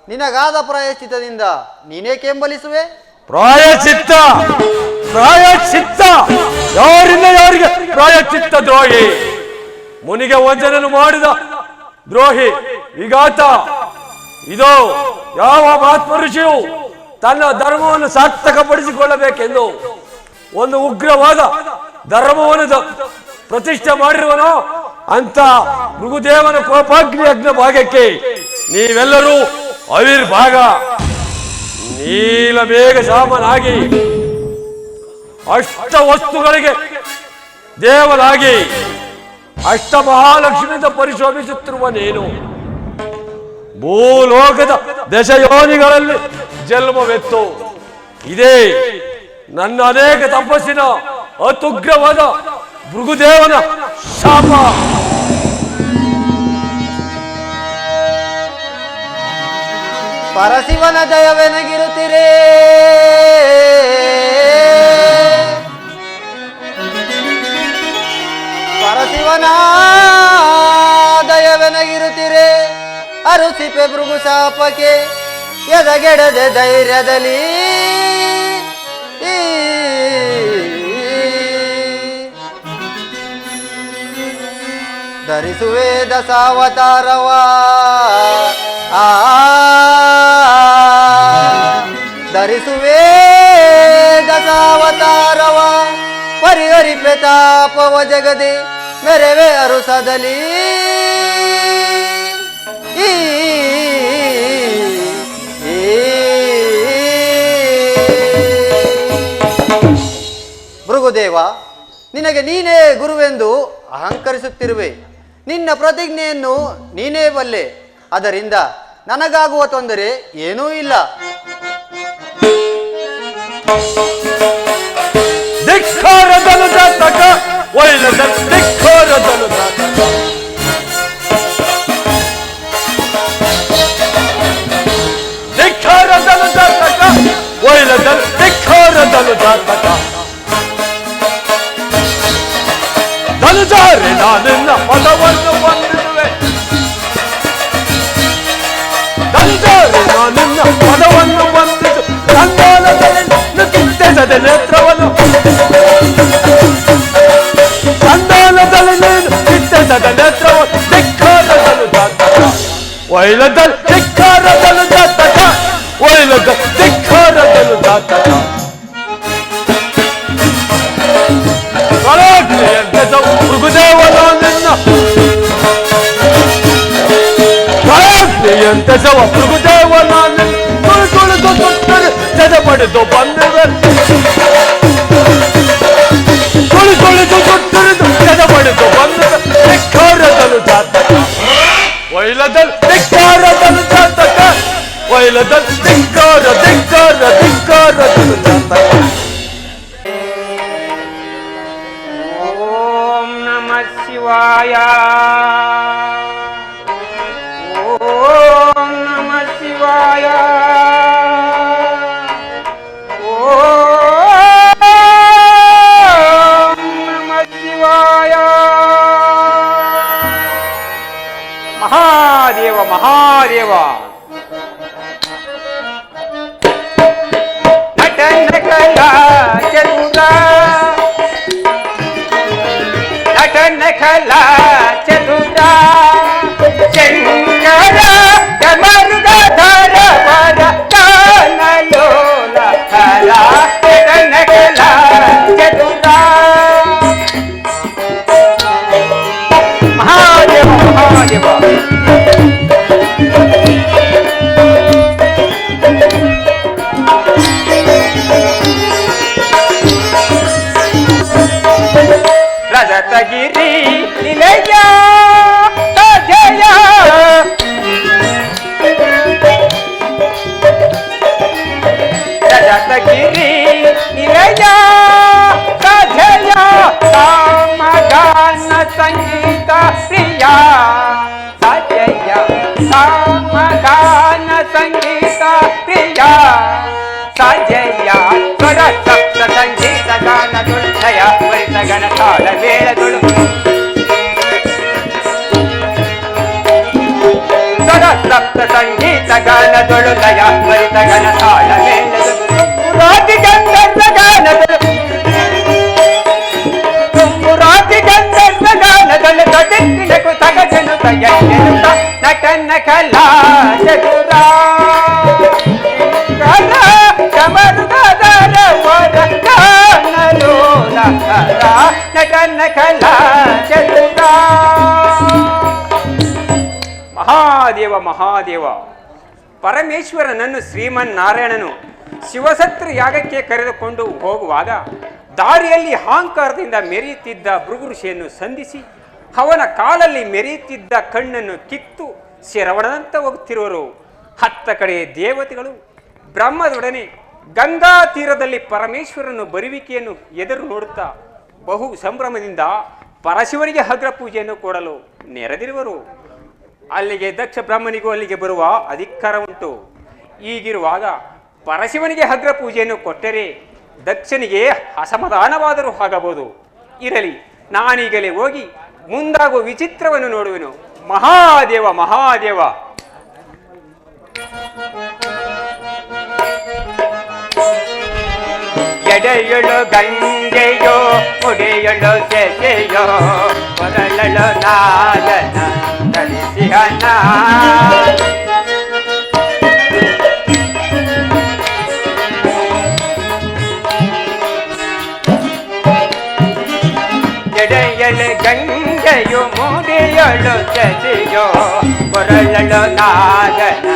ನಿನಗಾದ ಪ್ರಾಯಶ್ಚಿತ್ತದಿಂದ ನೀನೇಕೆ ಬೆಂಬಲಿಸುವೆ? ಪ್ರಾಯಶ್ಚಿತ್ತ ಪ್ರಾಯಶ್ಚಿತ್ತ ಯಾರಿಂದ ಯಾರಿಗೆ ಪ್ರಾಯಶ್ಚಿತ್ತ? ದ್ರೋಹಿ, ಮುನಿಗೆ ವಂಚನೆಯನ್ನು ಮಾಡಿದ ದ್ರೋಹಿ, ವಿಘಾತ. ಇದು ಯಾವ ಮಹಾತ್ಮ ಋಷಿಯು ತನ್ನ ಧರ್ಮವನ್ನು ಸಾರ್ಥಕಪಡಿಸಿಕೊಳ್ಳಬೇಕೆಂದು ಒಂದು ಉಗ್ರವಾದ ಧರ್ಮವನ್ನು ಪ್ರತಿಷ್ಠೆ ಮಾಡಿರುವನೋ ಅಂತ ಭೃಗುದೇವನ ಕೋಪಾಗ್ನಿ ಯಜ್ಞ ಭಾಗಕ್ಕೆ ನೀವೆಲ್ಲರೂ ಅವಿರ್ಭಾಗ. ನೀಲ ಬೇಗ ಶಾಮನಾಗಿ ಅಷ್ಟ ವಸ್ತುಗಳಿಗೆ ದೇವನಾಗಿ ಅಷ್ಟ ಮಹಾಲಕ್ಷ್ಮಿಯಿಂದ ಪರಿಶೋಭಿಸುತ್ತಿರುವ ನೀನು ಭೂಲೋಕದ ದಶಯೋನಿಗಳಲ್ಲಿ ಜನ್ಮವೆತ್ತು. ಇದೇ ನನ್ನ ಅನೇಕ ತಪಸ್ಸಿನ ಅತ್ಯುಗ್ರವಾದ ಭೃಗುದೇವನ ಶಾಪ. ಪರಶಿವನ ದಯವೆನಗಿರುತ್ತೀರೇ ಪರಶಿವನ ದಯವೆನಗಿರುತ್ತೀರೇ ಅರುಸಿಪೆ ಭೃಗು ಶಾಪಕ್ಕೆ ಎದಗೆಡದೆ ಧೈರ್ಯದಲ್ಲಿ ಧರಿಸುವೆ ದಶಾವತಾರವ ಧರಿಸುವೆ ದಶಾವತಾರವ ಪರಿಹರಿಪೆ ತಾಪವ ಜಗದೆ ಮೆರವೆ ಅರುಸದಲ್ಲಿ ಭೃಗುದೇವ, ನಿನಗೆ ನೀನೇ ಗುರುವೆಂದು ಅಹಂಕರಿಸುತ್ತಿರುವೆ. ನಿನ್ನ ಪ್ರತಿಜ್ಞೆಯನ್ನು ನೀನೇ ಬಲ್ಲೆ. ಅದರಿಂದ ನನಗಾಗುವ ತೊಂದರೆ ಏನೂ ಇಲ್ಲ. ಧಿಕ್ಕಾರದನು ಜಾತಕ ಒಯ್ಲದ ಧಿಕ್ಕಾರದನು ಜಾತಕ ಧಿಕ್ಕಾರದನು ಜಾತಕ ಒಯ್ಲದ ಧಿಕ್ಕಾರದನು ಜಾತಕ ಧನುಜಾರೆ ನಾನಿನ್ನ ಪದವನ್ನು ಬಂದಿರುವೆ ಧನುಜಾರೆ ನಾನಿನ್ನ ಪದವನ್ನು ಬಂದಿದ್ದು ಸಂಧಾನದಲ್ಲಿ ಕಿತ್ತೆಸದೆ ನೇತ್ರವನ್ನು ಸಂಧಾನದಲ್ಲಿ ನೀನು ಕಿತ್ತೆಸದ ನೇತ್ರವನ್ನು ಧಿಕ್ಕಾರದನು ಜಾತಕ ಒಯ್ಲದಲ್ಲಿ ಧಿಕ್ಕಾರದನು ಜಾತಕ ಒಯ್ಲದ ಧಿಕ್ಕಾರದನು ಜಾತಕ ಭೃಗುದೇವನ ನಿನ್ನ ಎಂತೆಸವ ಭೃಗುದೇವನ ತುಳಿದು ಸುತ್ತರೆ ಜದಪಡೆದು ಬಂದಿವೆ ತುಳಿದು ಸುತ್ತರಿದು ಜದಪಡೆದು ಬಂದಿವೆ ಧಿಕ್ಕಾರದನು ಜಾತಕ ಒಯ್ಲದಲ್ಲಿ ಧಿಕ್ಕಾರದನು ಜಾತಕ ಒಯ್ಲದಲ್ಲಿ ಧಿಕ್ಕಾರದನು ಜಾತಕ. ಶಿವಾಯ ಓಂ ನಮಃ ಶಿವಾಯ ಓಂ ನಮಃ ಶಿವಾಯ. ಮಹಾದೇವ ಮಹಾದೇವ ನಟನ ಕಲಾ ಚತುರ ನಟನ ಕಲಾ ಚತುರ ಶಂಕರ ಕಮರುಗಧರ ವರ ಗಾನಲೋಲ ಹರ ನಟನ ಕಲಾ ಚತುರ. ಮಹಾದೇವ ಮಹಾದೇವ ರಜತಗಿರಿ ನಿಲಯ ಜಯ ರಜತಗಿರಿ ನಿಲಯ ಜಯ ಸಾಮಗಾನ ಸಂಗೀತ ಪ್ರಿಯ ಸಜಯ ಸಾಮಗಾನ ಸಂಗೀತ ಪ್ರಿಯ ಸಜಯ ಸ್ವರ ಸಪ್ತ ಸಂಗೀತ ಗಾನ ದುರ್ಧಯ ವರಿತ ಗಣ ತಾಳ ವೇಳದುಳು ಸ್ವರ ಸಪ್ತ ಸಂಗೀತ ಗಾನ ದುಳುಲಯ ವರಿತ ಗಣ ತಾಳ ವೇಳದುಳು ರಾತಿ ಗಂಧರ್ವ ಗಾನದಳು ರಾತಿ ಗಂಧರ್ವ ಗಾನದಳು ತಡೆಕ್ಕಿಡಕು ತಗಜನು ತಯ್ಯೆನುತ ನಟನ ಕಲಾ ಚತುರ ಕಮರುಗಧರ ವರ ಗಾನಲೋಲ ಹರ ನಟನ ಕಲಾ ಚತುರ. ಮಹಾದೇವ ಮಹಾದೇವ ಪರಮೇಶ್ವರನನ್ನು ಶ್ರೀಮನ್ನಾರಾಯಣನು ಶಿವಸತ್ರ ಯಾಗಕ್ಕೆ ಕರೆದುಕೊಂಡು ಹೋಗುವಾಗ ದಾರಿಯಲ್ಲಿ ಅಹಂಕಾರದಿಂದ ಮೆರೆಯುತ್ತಿದ್ದ ಭೃಗು ಋಷಿಯನ್ನು ಸಂಧಿಸಿ ಅವನ ಕಾಲಲ್ಲಿ ಮೆರೆಯುತ್ತಿದ್ದ ಕಣ್ಣನ್ನು ಕಿತ್ತು ಶರವಣದಂತ ಹೋಗುತ್ತಿರುವರು. ಹತ್ತ ಕಡೆ ದೇವತೆಗಳು ಬ್ರಹ್ಮದೊಡನೆ ಗಂಗಾ ತೀರದಲ್ಲಿ ಪರಮೇಶ್ವರನ ಬರುವಿಕೆಯನ್ನು ಎದುರು ನೋಡುತ್ತಾ ಬಹು ಸಂಭ್ರಮದಿಂದ ಪರಶಿವನಿಗೆ ಅಗ್ರ ಪೂಜೆಯನ್ನು ಕೊಡಲು ನೆರೆದಿರುವರು. ಅಲ್ಲಿಗೆ ದಕ್ಷ ಬ್ರಹ್ಮನಿಗೂ ಅಲ್ಲಿಗೆ ಬರುವ ಅಧಿಕಾರ ಉಂಟು. ಹೀಗಿರುವಾಗ ಪರಶಿವನಿಗೆ ಅಗ್ರ ಪೂಜೆಯನ್ನು ಕೊಟ್ಟರೆ ದಕ್ಷನಿಗೆ ಅಸಮಾಧಾನವಾದರೂ ಆಗಬಹುದು. ಇರಲಿ, ನಾನೀಗಲೇ ಹೋಗಿ ಮುಂದಾಗುವ ವಿಚಿತ್ರವನ್ನು ನೋಡುವೆನು. ಮಹಾದೇವ ಮಹಾದೇವ. ಎಡೆಯಳು ಗಂಗೆಯೋ ಮುಡಿಯಳು ಸೆಸೆಯೋ ಕೊರಳಳು ನಾಗನ ಕಲಿಸಿಹನ. ಎಡೆಯಳು ಗಂಗೆಯೋ ಮುಡಿಯಳು ಸೆಸೆಯೋ ಕೊರಳಳು ನಾಗನ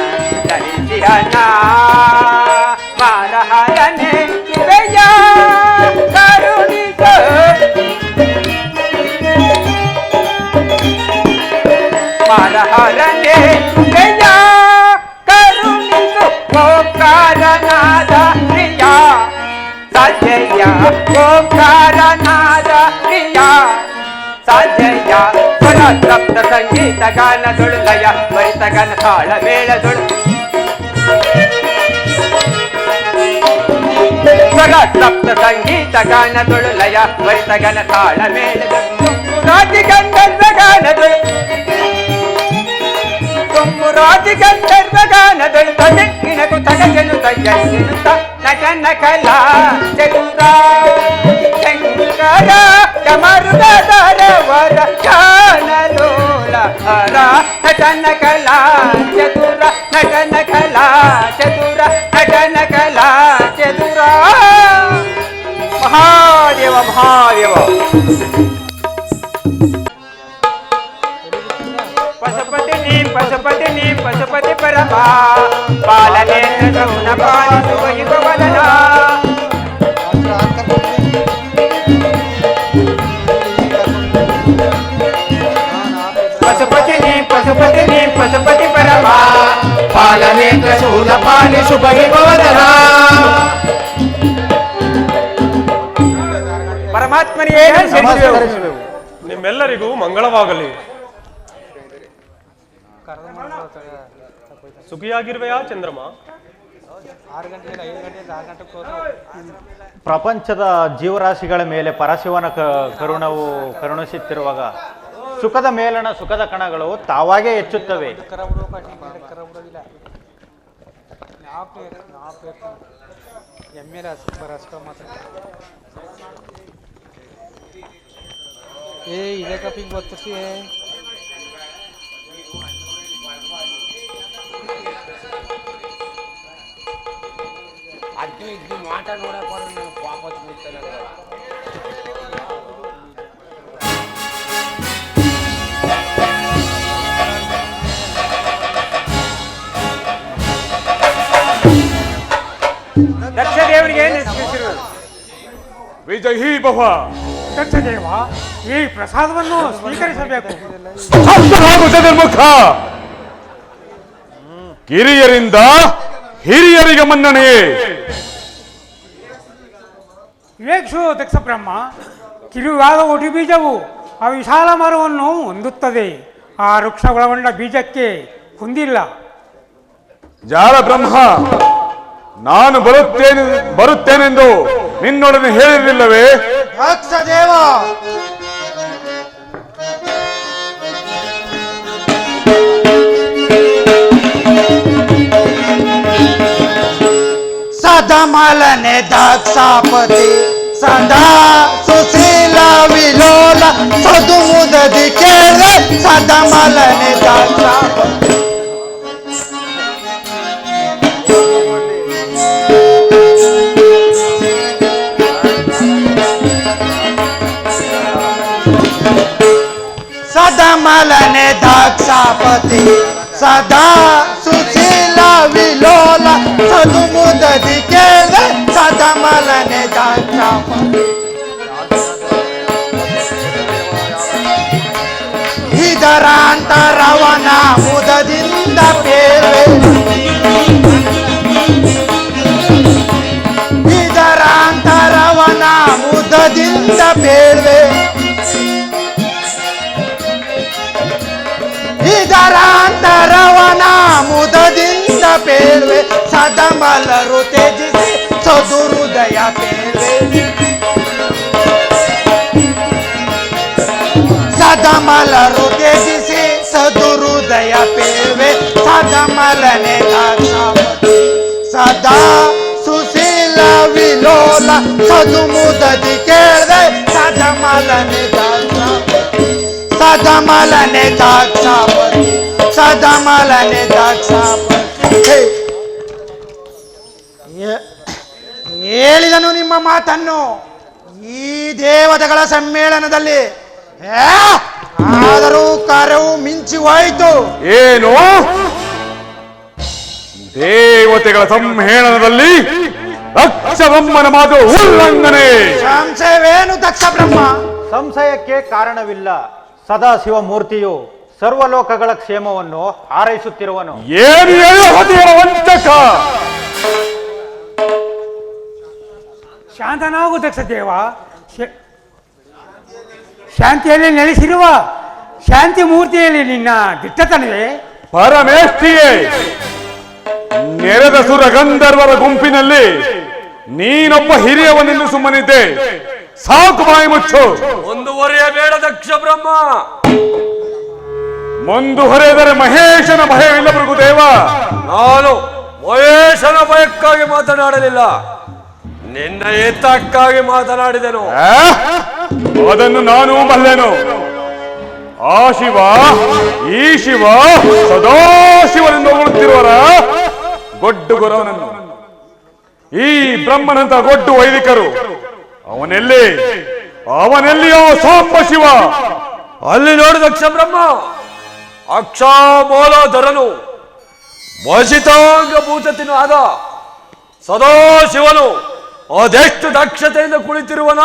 ಕಲಿಸಿಹನ. ಮಾರಹರನೆ ಸುರೆಯ ಕರುಣಿಸು ಮಾರಹರನೆ ಸುರೆಯ ಕರುಣಿಸು ಓಂಕಾರನಾದ ಪ್ರಿಯ ಸಜಯ ಓಂಕಾರನಾದ ಪ್ರಿಯ ಸಜಯ ಸ್ವರ ಸಪ್ತ ಸಂಗೀತ ಗಾನದೊಳು ಲಯ ಭರಿತ ಗನ ತಾಳ ಮೇಳದೊಳು ಸ್ವರ ಸಪ್ತ ಸಂಗೀತ ಗಾನದೊಳು ಲಯ ಭರಿತ ಗನ ತಾಳ ಮೇಳದೊಳು ರಾಜಿ ಗಂಧರ್ವ ಗಾನದೊಳು ರಾಜಿ ಗಂಧರ್ವ ಗಾನದೊಳು ತನಕ್ಕಿನಕು ತಗಜನು ತಯ್ಯನುತ್ತ ನಟನ ಕಲಾ ಚತುರ ಶಂಕರ ಕಮರುದರವರ ಗಾನಲೋಲ ಹರ ನಟನ ಕಲಾ ಚತುರ ನಟನ ಕಲಾ ಚತುರ ನಟನ ಕಲಾ ಚತುರ. ಮಹಾದೇವ ಮಹಾದೇವ. ಪಶುಪತಿ ನೀ ಪಶುಪತಿ ಪರಮ ಪಾಲನೆ ಗೌನ ಪಾಲಿಸುವ ಯುಗವದನ. ಪಶುಪತಿ ನೀ ಪಶುಪತಿ ಪರಮ ಪಾಲನೆ ಗೌನ ಪಾಲಿಸುವ ಯುಗವದನ. ಪರಮಾತ್ಮನಿಗೆ ನಿಮ್ಮೆಲ್ಲರಿಗೂ ಮಂಗಳವಾಗಲಿ. ಸುಖಿಯಾಗಿರುವೆಯಾ ಚಂದ್ರಮ? ಪ್ರಪಂಚದ ಜೀವರಾಶಿಗಳ ಮೇಲೆ ಪರಶಿವನ ಕರುಣಿಸುತ್ತಿರುವಾಗ ಸುಖದ ಮೇಲಣ ಸುಖದ ಕಣಗಳು ತಾವಾಗೇ ಹೆಚ್ಚುತ್ತವೆ. ದಕ್ಷದೇವನಿಗೆ ವಿಜಯೀ ಭವ. ದಕ್ಷದೇವ, ಈ ಪ್ರಸಾದವನ್ನು ಸ್ವೀಕರಿಸಬೇಕು. ಚತುರ್ಮುಖ, ಕಿರಿಯರಿಂದ ಹಿರಿಯರಿಗೆ ಮನ್ನಣೆಯೇ. ವಿವೇಕ್ಷು ದಕ್ಷ ಬ್ರಹ್ಮ, ಕಿರುವಾದ ಒಡಿ ಬೀಜವು ಆ ವಿಶಾಲ ಮರವನ್ನು ಹೊಂದುತ್ತದೆ. ಆ ವೃಕ್ಷ ಒಳಗೊಂಡ ಬೀಜಕ್ಕೆ ಹೊಂದಿಲ್ಲ. ಜಾರ ಬ್ರಹ್ಮ, ನಾನು ಬರುತ್ತೇನೆಂದು ನಿನ್ನೊಡನೆ ಹೇಳಿರಲಿಲ್ಲವೇ? ದಕ್ಷದೇವ, ಸದಮಲನೆ ದಕ್ಷಾಪತಿ ಸದಾ ಸುಶೀಲ ವಿಲೋಲ ಸದು ಮುದದಿ ಕೇಳೆ ಸದಮಲನೆ ದಕ್ಷಾಪತಿ. ಸದಮಲನೆ ದಕ್ಷಾಪತಿ ಸದಾ ಸುಶೀಲ ವಿಲೋಲ ಸದು ಮುದದಿ ಕೇಳೆ ಸದಮಲನೆ ದಕ್ಷಾಪತಿ. ಇದರಾಂತರವನ ಮುದದಿಂದ ಪೇರೆ ಇದರಾಂತರವನ ಮುದ ಮುದದಿಂದ ಬೇಡ್ವೆ ಇದರ ಅಂತರವನ ಮುದದಿಂದ ಬೇಡ್ವೆ ಸದಮಲರು ತ್ಯಜಿಸಿ ಸದುಹೃದಯ ಬೇಡ್ವೆ ಸದಮಲರು ತ್ಯಜಿಸಿ ಸದುಹೃದಯ ಬೇಡ್ವೆ ಸದಮಲನೆ ದಾಕ್ಷಾಪತಿ ಸದಾ ಸುಶೀಲ ವಿಲೋಲ ಸದುಮುದದಿ ಕೇಳ್ದೆ ಸದಮಲನೆ ದಾಕ್ಷಾಪತಿ ಸದಮಲನೆ ದಾಕ್ಷಾಪತಿ ಸದಮಲನೆ ದಾಕ್ಷಾಪತಿ ಹೇಳಿದನು ನಿಮ್ಮ ಮಾತನ್ನು ಈ ದೇವತೆಗಳ ಸಮ್ಮೇಳನದಲ್ಲಿ ಆದರೂ ಕಾರ್ಯವು ಮಿಂಚಿ ಹೋಯಿತು. ಏನು ದೇವತೆಗಳ ಸಮ್ಮೇಳನದಲ್ಲಿ ದಕ್ಷಬ್ರಹ್ಮನ ಮಾತು ಉಲ್ಲಂಘನೆ? ಸಂಶಯವೇನು ದಕ್ಷ ಬ್ರಹ್ಮ? ಸಂಶಯಕ್ಕೆ ಕಾರಣವಿಲ್ಲ. ಸದಾಶಿವ ಮೂರ್ತಿಯು ಸರ್ವಲೋಕಗಳ ಕ್ಷೇಮವನ್ನು ಹಾರೈಸುತ್ತಿರುವನು. ಏನು ಹದಿಯರ ವಂಚಕ! ಶಾಂತನಾಗು ದಕ್ಷ ದೇವ. ಶಾಂತಿಯಲ್ಲಿ ನೆಲೆಸಿರುವ ಶಾಂತಿ ಮೂರ್ತಿಯಲ್ಲಿ ನಿನ್ನ ದಿಟ್ಟತನವೇ? ಪರಮೇಷ್ಠಿಯೇ, ನೆರೆದ ಸುರ ಗಂಧರ್ವರ ಗುಂಪಿನಲ್ಲಿ ನೀನೊಬ್ಬ ಹಿರಿಯವನೆಂದು ಸುಮ್ಮನಿದ್ದೆ. ಸಾಕು, ಬಾಯಿ ಮುಚ್ಚು. ಮುಂದುವರಿಯಬೇಡ ದಕ್ಷ ಬ್ರಹ್ಮ. ಮುಂದುವರೆದರೆ ಮಹೇಶನ ಭಯವಿಲ್ಲ ಭೃಗುದೇವ. ನಾನು ಮಹೇಶನ ಭಯಕ್ಕಾಗಿ ಮಾತನಾಡಲಿಲ್ಲ, ನಿನ್ನ ಏತಕ್ಕಾಗಿ ಮಾತನಾಡಿದೆನು. ಅದನ್ನು ನಾನು ಬಲ್ಲೆನು. ಆ ಶಿವ, ಈ ಶಿವ, ಸದಾಶಿವನೆಂದು ಹೊಗಳುತ್ತಿರುವರ ಗೊಡ್ಡು ಗುರವನನ್ನು, ಈ ಬ್ರಹ್ಮನಂತ ಗೊಡ್ಡು ವೈದಿಕರು ಅವನೆಲ್ಲಿಯೋ ಸಾಂಬ ಶಿವ. ಅಲ್ಲಿ ನೋಡು ದಕ್ಷ ಬ್ರಹ್ಮ, ಅಕ್ಷಾಮೂಲಧರನು ವಸಿತಾಂಗ ಭೂತತಿನೂ ಆದ ಸದಾಶಿವನು ಅದೆಷ್ಟು ದಕ್ಷತೆಯಿಂದ ಕುಳಿತಿರುವನ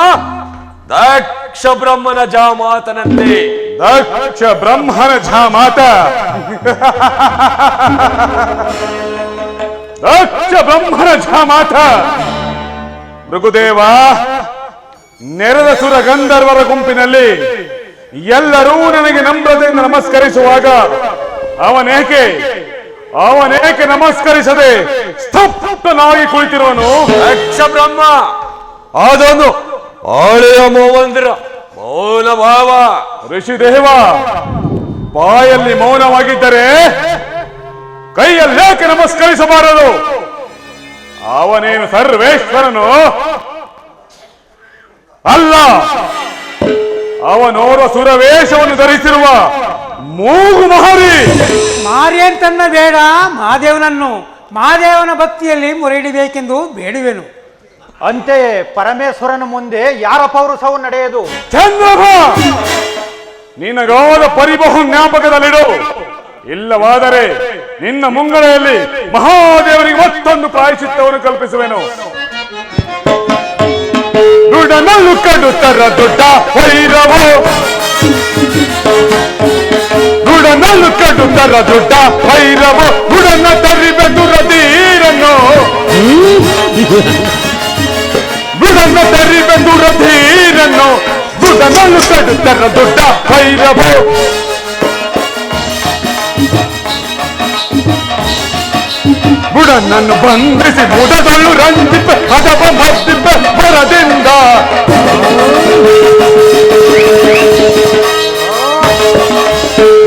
ದಕ್ಷ ಬ್ರಹ್ಮನ ಜಾಮಾತನಂತೆ. ದಕ್ಷ ಬ್ರಹ್ಮನ ಜಾಮಾತ, ದಕ್ಷ ಬ್ರಹ್ಮನ ಜಾಮಾತ. ಭೃಗುದೇವ, ನೆರೆದ ಸುರ ಗಂಧರ್ವರ ಗುಂಪಿನಲ್ಲಿ ಎಲ್ಲರೂ ನನಗೆ ನಮ್ರತೆಯಿಂದ ನಮಸ್ಕರಿಸುವಾಗ ಅವನೇಕೆ ನಮಸ್ಕರಿಸದೆ ಸ್ತಬ್ಧನಾಗಿ ಕುಳಿತಿರುವನು? ದಕ್ಷ ಬ್ರಹ್ಮ ಅದೊಂದು ಆಳೆಯ ಮೌವಂದಿರ ಮೌನ ಭಾವ. ಋಷಿದೇವ, ಬಾಯಲ್ಲಿ ಮೌನವಾಗಿದ್ದರೆ ಕೈಯಲ್ಲೇಕೆ ನಮಸ್ಕರಿಸಬಾರದು? ಅವನೇನು ಸರ್ವೇಶ್ವರನು ಅಲ್ಲ, ಅವನೋರ್ವ ಸುರವೇಶವನ್ನು ಧರಿಸಿರುವ ಮೂಗು ಮಹಾರಿ. ಮಾರಿ ಅಂತನ್ನ ಬೇಡ, ಮಹಾದೇವನ ಭಕ್ತಿಯಲ್ಲಿ ಮೊರೆಯಿಡಬೇಕೆಂದು ಬೇಡುವೆನು. ಅಂತೆಯೇ ಪರಮೇಶ್ವರನ ಮುಂದೆ ಯಾರ ಪೌರುಷವು ನಡೆಯದು? ಚಂದ್ರಭ, ನಿನಗಾದ ಪರಿಬಹು ಜ್ಞಾಪಕದಲ್ಲಿಡು. ಇಲ್ಲವಾದರೆ ನಿನ್ನ ಮುಂಗಡೆಯಲ್ಲಿ ಮಹಾದೇವರಿಗೆ ಮತ್ತೊಂದು ಪ್ರಾಯಶ್ಚಿತ್ತವನ್ನು ಕಲ್ಪಿಸುವೆನು. ದುಡ್ಡನ್ನು ಕಡುತ್ತರ ದೊಡ್ಡ ವೈರವು, ದುಡ್ಡನ್ನು ಕಡುತ್ತರ ದೊಡ್ಡ ವೈರವು, ದುಡನ್ನ ತರಿಬೆ ದುರಧೀರನ್ನು, ದುಡನ್ನ ತರಿಬೆ ದುರಧೀರನ್ನು, ದುಡ್ಡನ್ನು ಕಡುತ್ತರ ದೊಡ್ಡ ವೈರವು. ಬುಡನನ್ನು ಬಂಧಿಸಿ ಬುಡದಳು ರಂಜಿಪೆ ಅಥವಾ ಮದ್ದಿಪೆ ಬರದಿಂದ,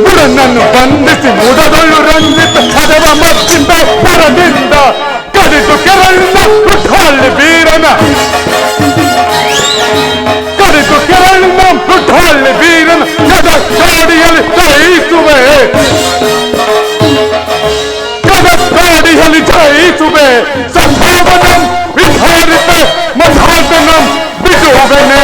ಬುಡನನ್ನು ಬಂಧಿಸಿ ಬುಡದಳು ರಂಜಿಪೆ ಅಥವಾ ಮದ್ದಿಪೆ ಬರದಿಂದ, ಕಡಿದು ಕೆರಳಿನ ಪುಟ್ಟಾಳಿ ಬೀರನ, ಕಡಿದು ಕೆರಳಿನ ಪುಟ್ಟಾಳಿ ಬೀರನ ಕದ ಕಾಡಿಯಲ್ಲಿ ಜಯಿಸುವೆ, ಕಾಡಿಯಲ್ಲಿ ಜಯಿಸುವೆ. ಸದ್ಭಾವನಂ ವಿಧಾರಿಪೆ ಮಧಾತನಂ ಬಿಡುವೆನೆ,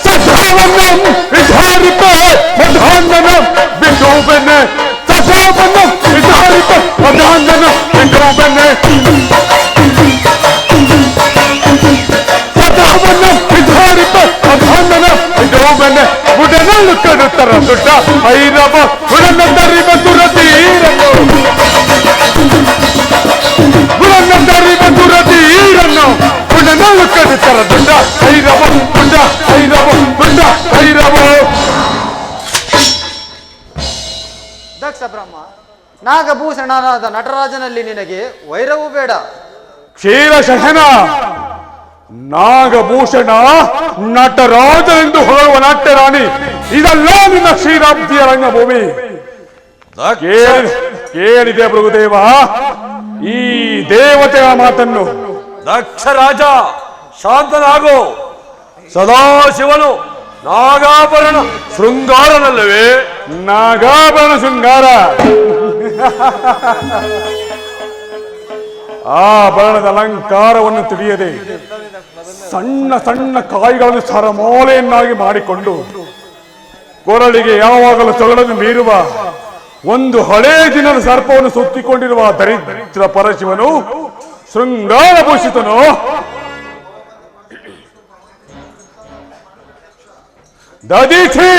ಸದ್ಭಾವನಂ ವಿಧಾರಿಪೆ ಮಧಾಂತನಂ ಬಿಡುವೆನೆ, ಸದ್ಭಾವನಂ ವಿಧಾರಿಪೆ ಮಧಾಂತನಂ ಬಿಡುವೆನೆ, ಸದ್ಭಾವನಂ ವಿಧಾರಿಪೆ ಮಧಾಂತನಂ ಬಿಡುವೆನೆ. ಬುಡನನ್ನು ಕಡುತ್ತರ ದೊಡ್ಡ ಭೈರವ, ಬುಡನ ತರಿಬ ದುರಧೀರನು, ಬುಡನ ತರಿ ನಾಲ್ಕು ಕಡಿತರ ದುಂಡ ಐರವ ದುಂಡ ಐರವ ದುಂಡ ಐರವ. ದಕ್ಷ ಬ್ರಹ್ಮ, ನಾಗಭೂಷಣನಾದ ನಟರಾಜನಲ್ಲಿ ನಿನಗೆ ವೈರವೂ ಬೇಡ. ಕ್ಷೀರಶಯನ, ನಾಗಭೂಷಣ ನಟರಾಜನೆಂದು ಹೊರಡುವ ನಾಟ್ಯರಾಣಿ, ಇದೆಲ್ಲ ನಿನ್ನ ಕ್ಷೀರಾಬ್ದಿಯ ರಂಗಭೂಮಿ. ಕೇಳಿದೆ ಭೃಗುದೇವ ಈ ದೇವತೆಗಳ ಮಾತನ್ನು. ದಕ್ಷ ರಾಜ ಶಾಂತನಾಗೋ. ಸದಾಶಿವನು ನಾಗಾಭರಣ ಶೃಂಗಾರನಲ್ಲವೇ? ನಾಗಾಭರಣ ಶೃಂಗಾರ. ಆಭರಣದ ಅಲಂಕಾರವನ್ನು ತಿಳಿಯದೆ ಸಣ್ಣ ಸಣ್ಣ ಕಾಯಿಗಳನ್ನು ಸರಮಾಲೆಯನ್ನಾಗಿ ಮಾಡಿಕೊಂಡು ಕೊರಳಿಗೆ ಯಾವಾಗಲೂ ಸೊಗಡನ್ನು ಮೀರುವ ಒಂದು ಹಳೇ ದಿನದ ಸರ್ಪವನ್ನು ಸುತ್ತಿಕೊಂಡಿರುವ ದರಿದ್ರ ಪರಶಿವನು ಶೃಂಗಾರ ಭೂಷಿತನು. ದದೀಚಿ,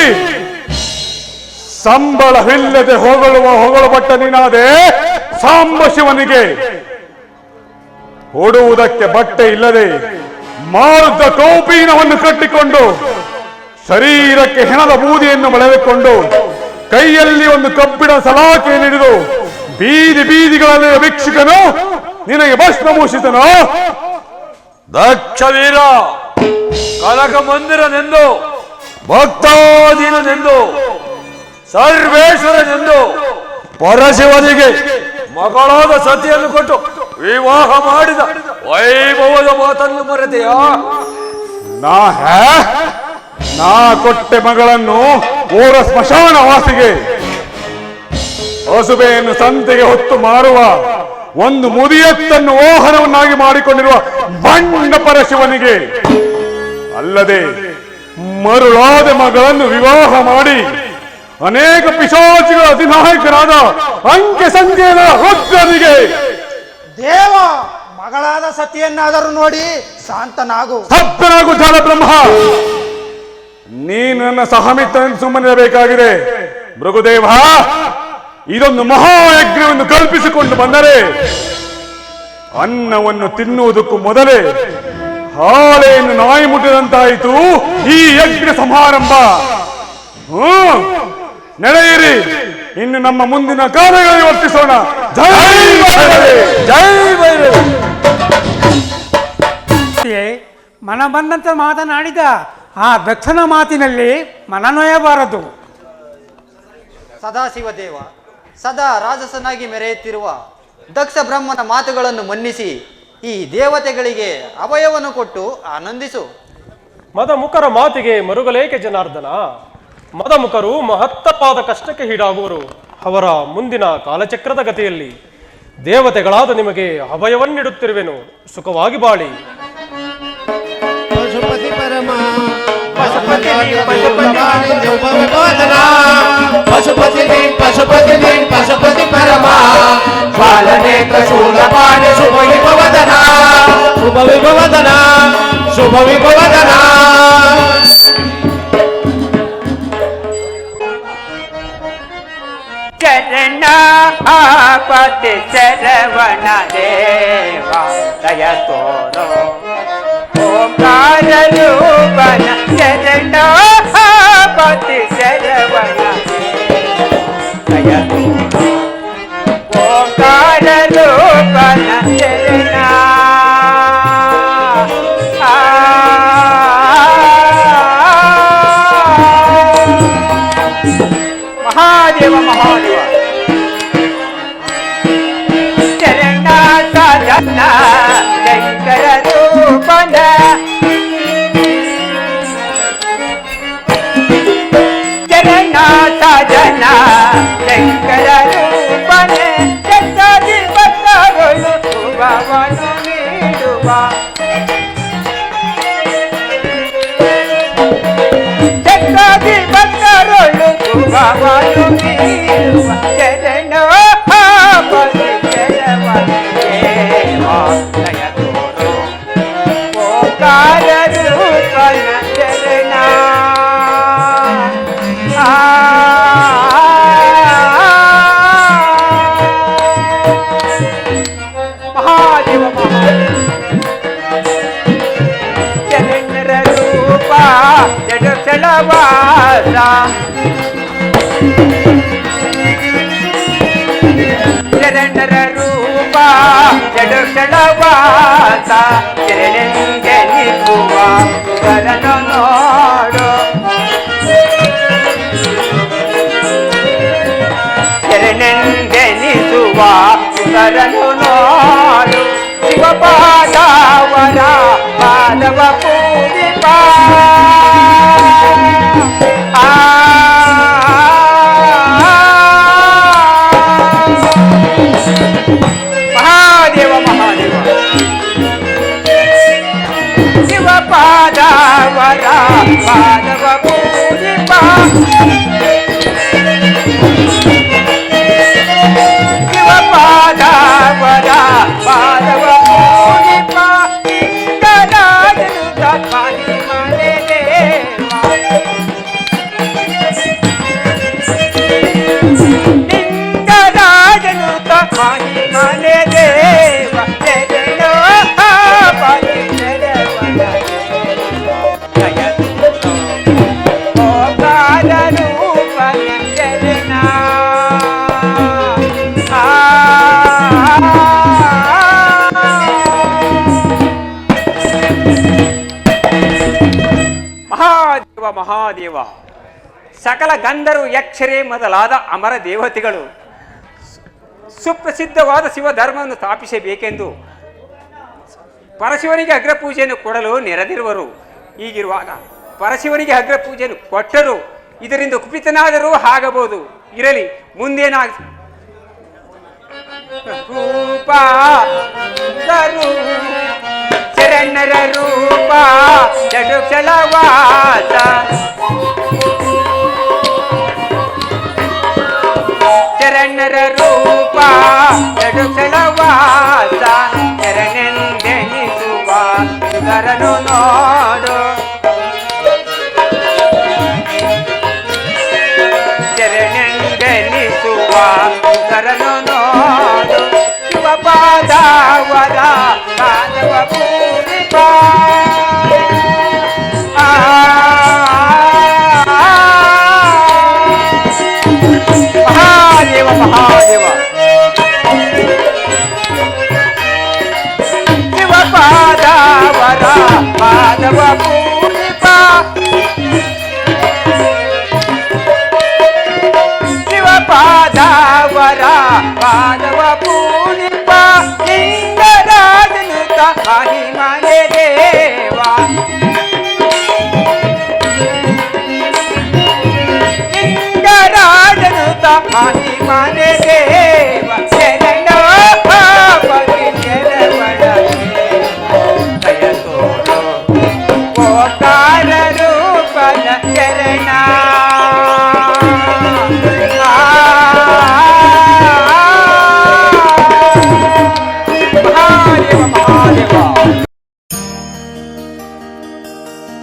ಸಂಬಳವಿಲ್ಲದೆ ಹೊಗಳುವ ನೀನಾದೆ ಸಾಂಬ ಶಿವನಿಗೆ. ಉಡುವುದಕ್ಕೆ ಬಟ್ಟೆ ಇಲ್ಲದೆ ಮಾರುದ್ದ ಕೌಪೀನವನ್ನು ಕಟ್ಟಿಕೊಂಡು ಶರೀರಕ್ಕೆ ಹೆಣದ ಬೂದಿಯನ್ನು ಬಳೆದುಕೊಂಡು ಕೈಯಲ್ಲಿ ಒಂದು ಕಬ್ಬಿಣ ಸಲಾಕೆಯನ್ನು ಹಿಡಿದು ಬೀದಿ ಬೀದಿಗಳಲ್ಲಿ ಭಿಕ್ಷುಕನು ನಿನಗೆ ಭಸ್ಮಭೂಷಿತನು. ದಕ್ಷ ವೀರ, ಕನಕ ಮಂದಿರನೆಂದು, ಭಕ್ತಾಧೀನನೆಂದು, ಸರ್ವೇಶ್ವರನೆಂದು ಪರಶಿವನಿಗೆ ಮಗಳಾದ ಸತಿಯನ್ನು ಕೊಟ್ಟು ವಿವಾಹ ಮಾಡಿದ ವೈಭವದ ಮಾತನ್ನು ಮರೆತೆಯಾ? ನಾ ಕೊಟ್ಟೆ ಮಗಳನ್ನು ಓರ ಸ್ಮಶಾನ ವಾಸಿಗೆ, ಹಸುಬೆಯನ್ನು ಸಂತೆಗೆ ಹೊತ್ತು ಮಾರುವ ಒಂದು ಮುದಿಯತ್ತನ್ನು ವಾಹನವನ್ನಾಗಿ ಮಾಡಿಕೊಂಡಿರುವ ಬಂಡ ಪರಶಿವನಿಗೆ. ಅಲ್ಲದೆ ಮರುಳಾದ ಮಗಳನ್ನು ವಿವಾಹ ಮಾಡಿ ಅನೇಕ ಪಿಶಾಚಿಗಳ ಅಧಿನಾಯಕರಾದ ಅಂಕೆ ಸಂಖ್ಯೆಯ ರುದ್ರನಿಗೆ. ದೇವ, ಮಗಳಾದ ಸತಿಯನ್ನಾದರೂ ನೋಡಿ ಶಾಂತನಾಗು. ಸಪ್ತನಾಗು ಜಾಲ ಬ್ರಹ್ಮ. ನೀನು ನನ್ನ ಸಹಮಿತ್ರನ ಸುಮ್ಮನಿರಬೇಕಾಗಿದೆ. ಭೃಗುದೇವ, ಇದೊಂದು ಮಹಾಯಜ್ಞವನ್ನು ಕಲ್ಪಿಸಿಕೊಂಡು ಬಂದರೆ ಅನ್ನವನ್ನು ತಿನ್ನುವುದಕ್ಕೂ ಮೊದಲೇ ಹಾಲೆಯನ್ನು ನಾಯಿ ಮುಟ್ಟಿದಂತಾಯಿತು ಈ ಯಜ್ಞ ಸಮಾರಂಭ. ನಡೆಯಿರಿ, ಇನ್ನು ನಮ್ಮ ಮುಂದಿನ ಕಾರ್ಯಗಳಿಗೆ ವರ್ತಿಸೋಣ. ಜೈ ಭೈರವಿ, ಜೈ ಭೈರವಿ. ಮನ ಬಂದಂತೆ ಮಾತನಾಡಿದ ಆ ದಕ್ಷನ ಮಾತಿನಲ್ಲಿ ಮನನೊಯ್ಯಬಾರದು. ಸದಾಶಿವ ದೇವ, ಸದಾ ರಾಜಸನಾಗಿ ಮೆರೆಯುತ್ತಿರುವ ದಕ್ಷ ಬ್ರಹ್ಮನ ಮಾತುಗಳನ್ನು ಮನ್ನಿಸಿ ಈ ದೇವತೆಗಳಿಗೆ ಅಭಯವನ್ನು ಕೊಟ್ಟು ಆನಂದಿಸು. ಮದಮುಖರ ಮಾತಿಗೆ ಮರುಗಲೇಕೆ ಜನಾರ್ದನ? ಮದಮುಖರು ಮಹತ್ತರವಾದ ಕಷ್ಟಕ್ಕೆ ಈಡಾಗುವರು. ಅವರ ಮುಂದಿನ ಕಾಲಚಕ್ರದ ಗತಿಯಲ್ಲಿ ದೇವತೆಗಳಾದ ನಿಮಗೆ ಅಭಯವನ್ನಿಡುತ್ತಿರುವೆನು. ಸುಖವಾಗಿ ಬಾಳಿ. ಪಶುಪತಿ ಪರಮ ಪಶುಪತಿ ಪಶುಪತಿ ಪರಮ ಬಾಲನೇತ್ರ ಶೂಲಪಾಣ ಶುಭ ವಿಭವದನ ಶುಭ ವಿಭವದನ ಶುಭ ವಿಭವದನ. ಚರಣ ಪತಿ ಶರವಣ ದೇವ ದಯ ತೋರೋ ಓಂಕಾರ ರೂಪನ ಶರಣ ಪತಿ ಶರವಣ ದಯ ತೋರೋ ಓಂಕಾರ ರೂಪನ ಶರಣ. ಮಹಾದೇವ ಮಹಾದೇವ ಶರಣ ಸಾಧನ ಶಂಕರ ರೂಪನ ಶರಣ ಸಾಧನ ಶಂಕರ ರೂಪನ ಜಗದಿ ಬತ್ತಗಳು ಶುಭವನ್ನು ನೀಡುವ ಜಗದಿ ಬತ್ತಗಳು ಶುಭವನ್ನು ನೀಡುವ ಶರಣ ಪತಿ ಶರವಣ ದೇವ ದಯ ತೋರೋ ಓಂಕಾರ ರೂಪನ ಶರಣ. ಮಹಾದೇವ ಮಹಾದೇವ ಜಡುಕ್ಷಳವಾಸ ಶರಣರ ರೂಪ ಜಡುಕ್ಷಳವಾಸ ಶರಣೆಂಗೆ ನಿಲ್ಲುವ ಸುಧರನು ನೋಡು ಶರಣೆಂದೆನಿಸುವ ಸುಧರನು ನೋಡು ಶಿವಪಾದವರ ಪಾದವ ಪೂಜಿಪ ಮಹಾದೇವ ಮಹಾದೇವ ಶಿವಪಾದವರ ಪಾದವ ಪೂಜಿಪ ಶಿವಪಾದವರ ಪಾದವ ಪೂಜಿಪ ಇಂದರಾಜನು ತಪ್ಪಿ ಮನೆ ಲಿಂಗರಾಜನು ತಪ್ಪಿ ಮನೆ ದೇವ ಜಯೋ ಪಾಟಿ ಜಯವನ ಜಯ ಓಂಕಾರ ರೂಪನ ಜಯನ ಮಹಾದೇವ ಮಹಾದೇವ ಸಕಲ ಗಂಧರು ಯಕ್ಷರೇ ಮೊದಲಾದ ಅಮರ ದೇವತೆಗಳು ಸುಪ್ರಸಿದ್ಧವಾದ ಶಿವಧರ್ಮವನ್ನು ಸ್ಥಾಪಿಸಬೇಕೆಂದು ಪರಶಿವನಿಗೆ ಅಗ್ರಪೂಜೆಯನ್ನು ಕೊಡಲು ನೆರೆದಿರುವರು. ಹೀಗಿರುವಾಗ ಪರಶಿವನಿಗೆ ಅಗ್ರಪೂಜೆಯನ್ನು ಕೊಟ್ಟರು, ಇದರಿಂದ ಕುಪಿತನಾದರೂ ಆಗಬಹುದು. ಇರಲಿ, ಮುಂದೇನಾಗ ರೂಪ ಶರಣರ ರೂಪ ಜಡುಕ್ಷಳವಾಸ ಶರಣರ ರೂಪ ಜಡುಕ್ಷಳವಾಸ ಶರಣೆಂದೆನಿಸುವ ಸುಧರನು ನೋಡು ಶರಣೆಂದೆನಿಸುವ ಸುಧರನು ನೋಡು ಶಿವಪಾದವರ ಪಾದವ ಪೂಜಿಪ ಮಹಾದೇವ ಮಹಾದೇವ ಶಿವಪಾದವರ ಪಾದವ ಪೂಜಿಪ ಶಿವಪಾದವರ ಪಾದವ ಪೂಜಿಪ ಲಿಂಗರಾಜನು ತಾಯಿ ಮನೆ ದೇವ ಲಿಂಗರಾಜನು ತಾಯಿ ಮನೆ ದೇವ ಶರಣ ಪಾಪಿ ಶರವಣ ಜಯ ತೋರು ಓಂಕಾರ ರೂಪನ ಶರಣ